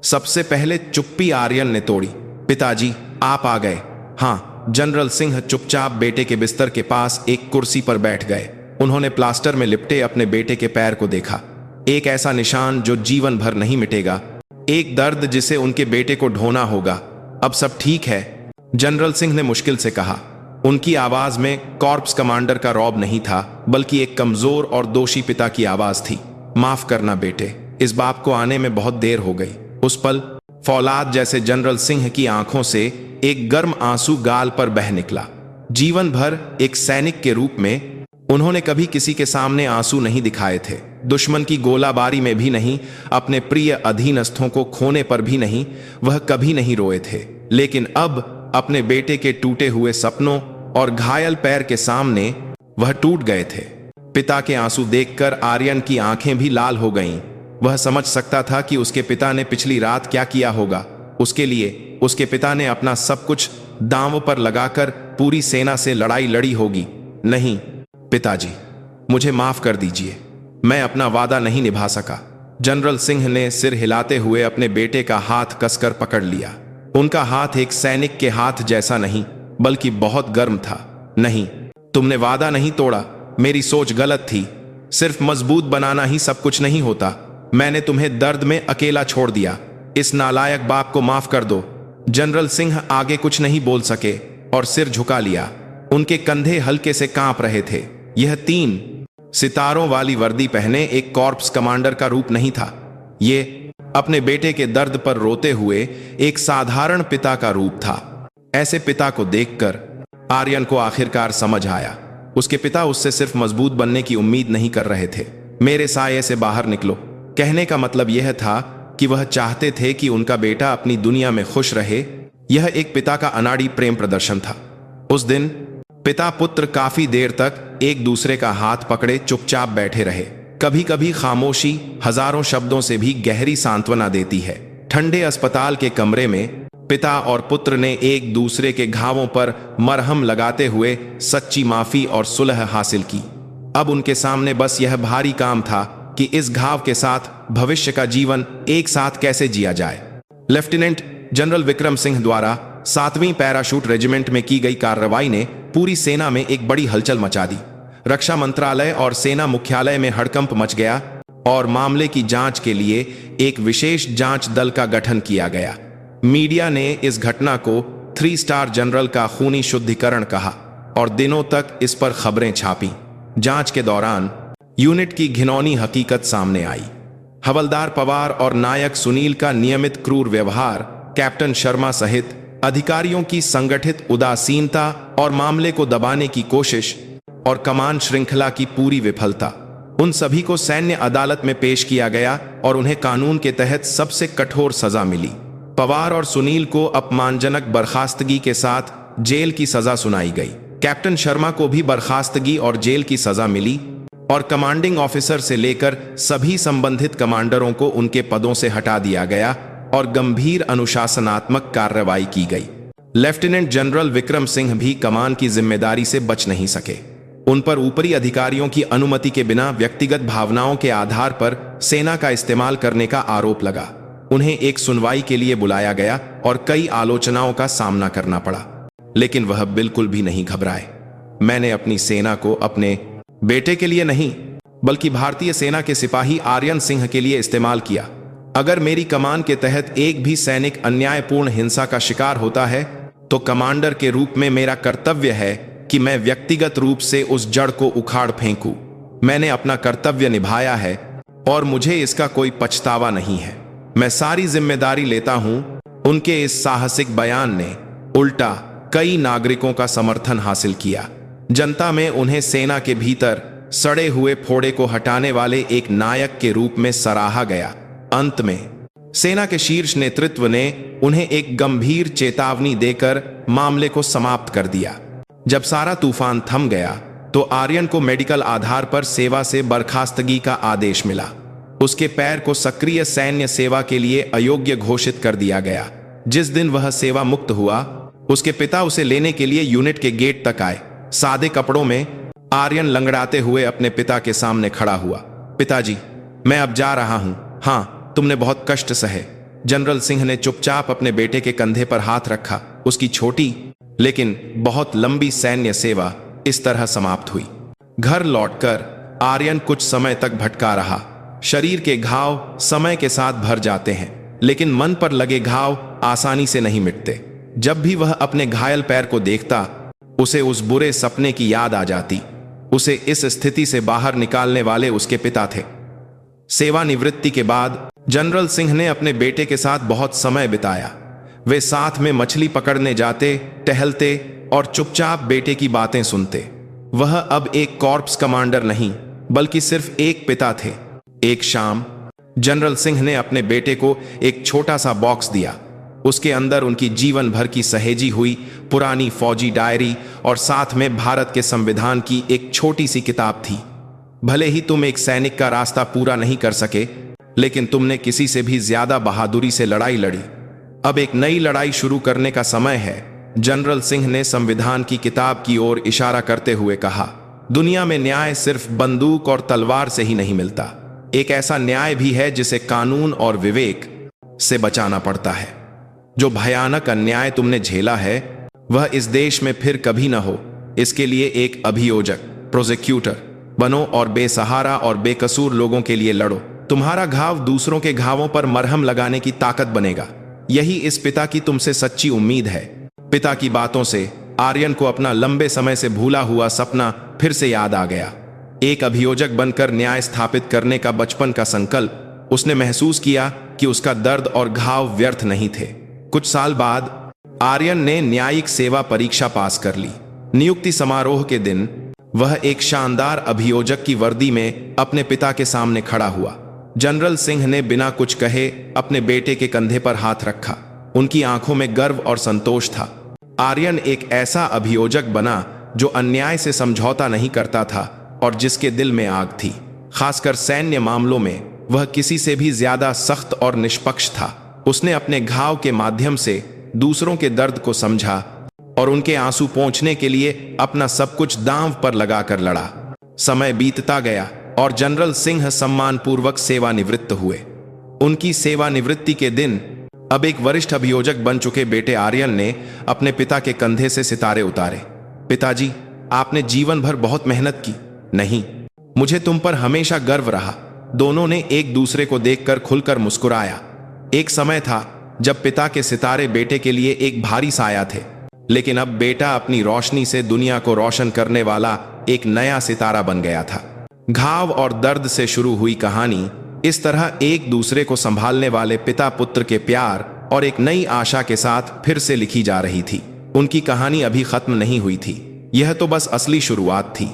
सबसे पहले चुप्पी आर्यन ने तोड़ी। पिताजी, आप आ गए। हाँ। जनरल सिंह चुपचाप बेटे के बिस्तर के पास एक कुर्सी पर बैठ गए। उन्होंने प्लास्टर में लिपटे अपने बेटे के पैर को देखा। एक ऐसा निशान जो जीवन भर नहीं मिटेगा, एक दर्द जिसे उनके बेटे को ढोना होगा। अब सब ठीक है, जनरल सिंह ने मुश्किल से कहा। उनकी आवाज में कॉर्प्स कमांडर का रौब नहीं था, बल्कि एक कमजोर और दोषी पिता की आवाज थी। माफ करना बेटे, इस बाप को आने में बहुत देर हो गई। उस पल फौलाद जैसे जनरल सिंह की आंखों से एक गर्म आंसू गाल पर बह निकला। जीवन भर एक सैनिक के रूप में उन्होंने कभी किसी के सामने आंसू नहीं दिखाए थे। दुश्मन की गोलाबारी में भी नहीं, अपने प्रिय अधीनस्थों को खोने पर भी नहीं। वह कभी नहीं रोए थे, लेकिन अब अपने बेटे के टूटे हुए सपनों और घायल पैर के सामने वह टूट गए थे। पिता के आंसू देखकर आर्यन की आंखें भी लाल हो गईं। वह समझ सकता था कि उसके पिता ने पिछली रात क्या किया होगा। उसके लिए उसके पिता ने अपना सब कुछ दांव पर लगाकर पूरी सेना से लड़ाई लड़ी होगी। नहीं पिताजी, मुझे माफ कर दीजिए, मैं अपना वादा नहीं निभा सका। जनरल सिंह ने सिर हिलाते हुए अपने बेटे का हाथ कसकर पकड़ लिया। उनका हाथ एक सैनिक के हाथ जैसा नहीं, बल्कि बहुत गर्म था। नहीं, तुमने वादा नहीं तोड़ा। मेरी सोच गलत थी। सिर्फ मजबूत बनाना ही सब कुछ नहीं होता। मैंने तुम्हें दर्द में अकेला छोड़ दिया। इस नालायक बाप को माफ कर दो। जनरल सिंह आगे कुछ नहीं बोल सके और सिर झुका लिया। उनके कंधे हल्के से कांप रहे थे। यह 3 सितारों वाली वर्दी पहने एक कॉर्प्स कमांडर का रूप नहीं था। ये अपने बेटे के दर्द पर रोते हुए एक साधारण पिता का रूप था। ऐसे पिता को देखकर आर्यन को आखिरकार समझ आया। उसके पिता उससे सिर्फ मजबूत बनने की उम्मीद नहीं कर रहे थे। मेरे साये से बाहर निकलो कहने का मतलब यह था कि वह चाहते थे कि उनका बेटा अपनी दुनिया में खुश रहे। यह एक पिता का अनाड़ी प्रेम प्रदर्शन था। उस दिन पिता पुत्र काफी देर तक एक दूसरे का हाथ पकड़े चुपचाप बैठे रहे। कभी कभी खामोशी हजारों शब्दों से भी गहरी सांत्वना देती है। ठंडे अस्पताल के कमरे में पिता और पुत्र ने एक दूसरे के घावों पर मरहम लगाते हुए सच्ची माफी और सुलह हासिल की। अब उनके सामने बस यह भारी काम था कि इस घाव के साथ भविष्य का जीवन एक साथ कैसे जिया जाए। लेफ्टिनेंट जनरल विक्रम सिंह द्वारा 7वीं पैराशूट रेजिमेंट में की गई कार्रवाई ने पूरी सेना में एक बड़ी हलचल मचा दी। रक्षा मंत्रालय और सेना मुख्यालय में हड़कंप मच गया और मामले की जांच के लिए एक विशेष जांच दल का गठन किया गया। मीडिया ने इस घटना को 3 स्टार जनरल का खूनी शुद्धिकरण कहा और दिनों तक इस पर खबरें छापी। जांच के दौरान यूनिट की घिनौनी हकीकत सामने आई। हवलदार पवार और नायक सुनील का नियमित क्रूर व्यवहार, कैप्टन शर्मा सहित अधिकारियों की संगठित उदासीनता और मामले को दबाने की कोशिश और कमान श्रृंखला की पूरी विफलता, उन सभी को सैन्य अदालत में पेश किया गया और उन्हें कानून के तहत सबसे कठोर सजा मिली। पवार और सुनील को अपमानजनक बर्खास्तगी के साथ जेल की सजा सुनाई गई। कैप्टन शर्मा को भी बर्खास्तगी और जेल की सजा मिली और कमांडिंग ऑफिसर से लेकर सभी संबंधित कमांडरों को उनके पदों से हटा दिया गया और गंभीर अनुशासनात्मक कार्रवाई की गई। लेफ्टिनेंट जनरल विक्रम सिंह भी कमान की जिम्मेदारी से बच नहीं सके। उन पर ऊपरी अधिकारियों की अनुमति के बिना व्यक्तिगत भावनाओं के आधार पर सेना का इस्तेमाल करने का आरोप लगा। उन्हें एक सुनवाई के लिए बुलाया गया और कई आलोचनाओं का सामना करना पड़ा, लेकिन वह बिल्कुल भी नहीं घबराए। मैंने अपनी सेना को अपने बेटे के लिए नहीं, बल्कि भारतीय सेना के सिपाही आर्यन सिंह के लिए इस्तेमाल किया। अगर मेरी कमान के तहत एक भी सैनिक अन्यायपूर्ण हिंसा का शिकार होता है, तो कमांडर के रूप में मेरा कर्तव्य है कि मैं व्यक्तिगत रूप से उस जड़ को उखाड़ फेंकूं। मैंने अपना कर्तव्य निभाया है और मुझे इसका कोई पछतावा नहीं है। मैं सारी जिम्मेदारी लेता हूं। उनके इस साहसिक बयान ने उल्टा कई नागरिकों का समर्थन हासिल किया। जनता में उन्हें सेना के भीतर सड़े हुए फोड़े को हटाने वाले एक नायक के रूप में सराहा गया। अंत में सेना के शीर्ष नेतृत्व ने उन्हें एक गंभीर चेतावनी देकर मामले को समाप्त कर दिया। जब सारा तूफान थम गया तो आर्यन को मेडिकल आधार पर सेवा से बर्खास्तगी का आदेश मिला। उसके पैर को सक्रिय सैन्य सेवा के लिए अयोग्य घोषित कर दिया गया। जिस दिन वह सेवा मुक्त हुआ, उसके पिता उसे लेने के लिए यूनिट के गेट तक आए। सादे कपड़ों में आर्यन लंगड़ाते हुए अपने पिता के सामने खड़ा हुआ। पिताजी, मैं अब जा रहा हूं। हाँ, तुमने बहुत कष्ट सहे। जनरल सिंह ने चुपचाप अपने बेटे के कंधे पर हाथ रखा। उसकी छोटी लेकिन बहुत लंबी सैन्य सेवा इस तरह समाप्त हुई। घर लौटकर आर्यन कुछ समय तक भटका रहा। शरीर के घाव समय के साथ भर जाते हैं, लेकिन मन पर लगे घाव आसानी से नहीं मिटते। जब भी वह अपने घायल पैर को देखता, उसे उस बुरे सपने की याद आ जाती। उसे इस स्थिति से बाहर निकालने वाले उसके पिता थे। सेवानिवृत्ति के बाद जनरल सिंह ने अपने बेटे के साथ बहुत समय बिताया। वे साथ में मछली पकड़ने जाते, टहलते और चुपचाप बेटे की बातें सुनते। वह अब एक कॉर्प्स कमांडर नहीं, बल्कि सिर्फ एक पिता थे। एक शाम जनरल सिंह ने अपने बेटे को एक छोटा सा बॉक्स दिया। उसके अंदर उनकी जीवन भर की सहेजी हुई पुरानी फौजी डायरी और साथ में भारत के संविधान की एक छोटी सी किताब थी। भले ही तुम एक सैनिक का रास्ता पूरा नहीं कर सके, लेकिन तुमने किसी से भी ज्यादा बहादुरी से लड़ाई लड़ी। अब एक नई लड़ाई शुरू करने का समय है। जनरल सिंह ने संविधान की किताब की ओर इशारा करते हुए कहा, दुनिया में न्याय सिर्फ बंदूक और तलवार से ही नहीं मिलता। एक ऐसा न्याय भी है जिसे कानून और विवेक से बचाना पड़ता है। जो भयानक अन्याय तुमने झेला है, वह इस देश में फिर कभी न हो। इसके लिए एक अभियोजक, प्रोसिक्यूटर बनो और बेसहारा और बेकसूर लोगों के लिए लड़ो। तुम्हारा घाव दूसरों के घावों पर मरहम लगाने की ताकत बनेगा। यही इस पिता की तुमसे सच्ची उम्मीद है। पिता की बातों से आर्यन को अपना लंबे समय से भूला हुआ सपना फिर से याद आ गया। एक अभियोजक बनकर न्याय स्थापित करने का बचपन का संकल्प। उसने महसूस किया कि उसका दर्द और घाव व्यर्थ नहीं थे। कुछ साल बाद आर्यन ने न्यायिक सेवा परीक्षा पास कर ली। नियुक्ति समारोह के दिन वह एक शानदार अभियोजक की वर्दी में अपने पिता के सामने खड़ा हुआ। जनरल सिंह ने बिना कुछ कहे अपने बेटे के कंधे पर हाथ रखा। उनकी आंखों में गर्व और संतोष था। आर्यन एक ऐसा अभियोजक बना जो अन्याय से समझौता नहीं करता था और जिसके दिल में आग थी। खासकर सैन्य मामलों में वह किसी से भी ज्यादा सख्त और निष्पक्ष था। उसने अपने घाव के माध्यम से दूसरों के दर्द को समझा और उनके आंसू पोंछने के लिए अपना सब कुछ दांव पर लगाकर लड़ा। समय बीतता गया और जनरल सिंह सम्मानपूर्वक सेवानिवृत्त हुए। उनकी सेवानिवृत्ति के दिन अब एक वरिष्ठ अभियोजक बन चुके बेटे आर्यन ने अपने पिता के कंधे से सितारे उतारे। पिताजी, आपने जीवन भर बहुत मेहनत की। नहीं, मुझे तुम पर हमेशा गर्व रहा। दोनों ने एक दूसरे को देखकर खुलकर मुस्कुराया। एक समय था जब पिता के सितारे बेटे के लिए एक भारी साया थे, लेकिन अब बेटा अपनी रोशनी से दुनिया को रोशन करने वाला एक नया सितारा बन गया था। घाव और दर्द से शुरू हुई कहानी इस तरह एक दूसरे को संभालने वाले पिता पुत्र के प्यार और एक नई आशा के साथ फिर से लिखी जा रही थी। उनकी कहानी अभी खत्म नहीं हुई थी, यह तो बस असली शुरुआत थी।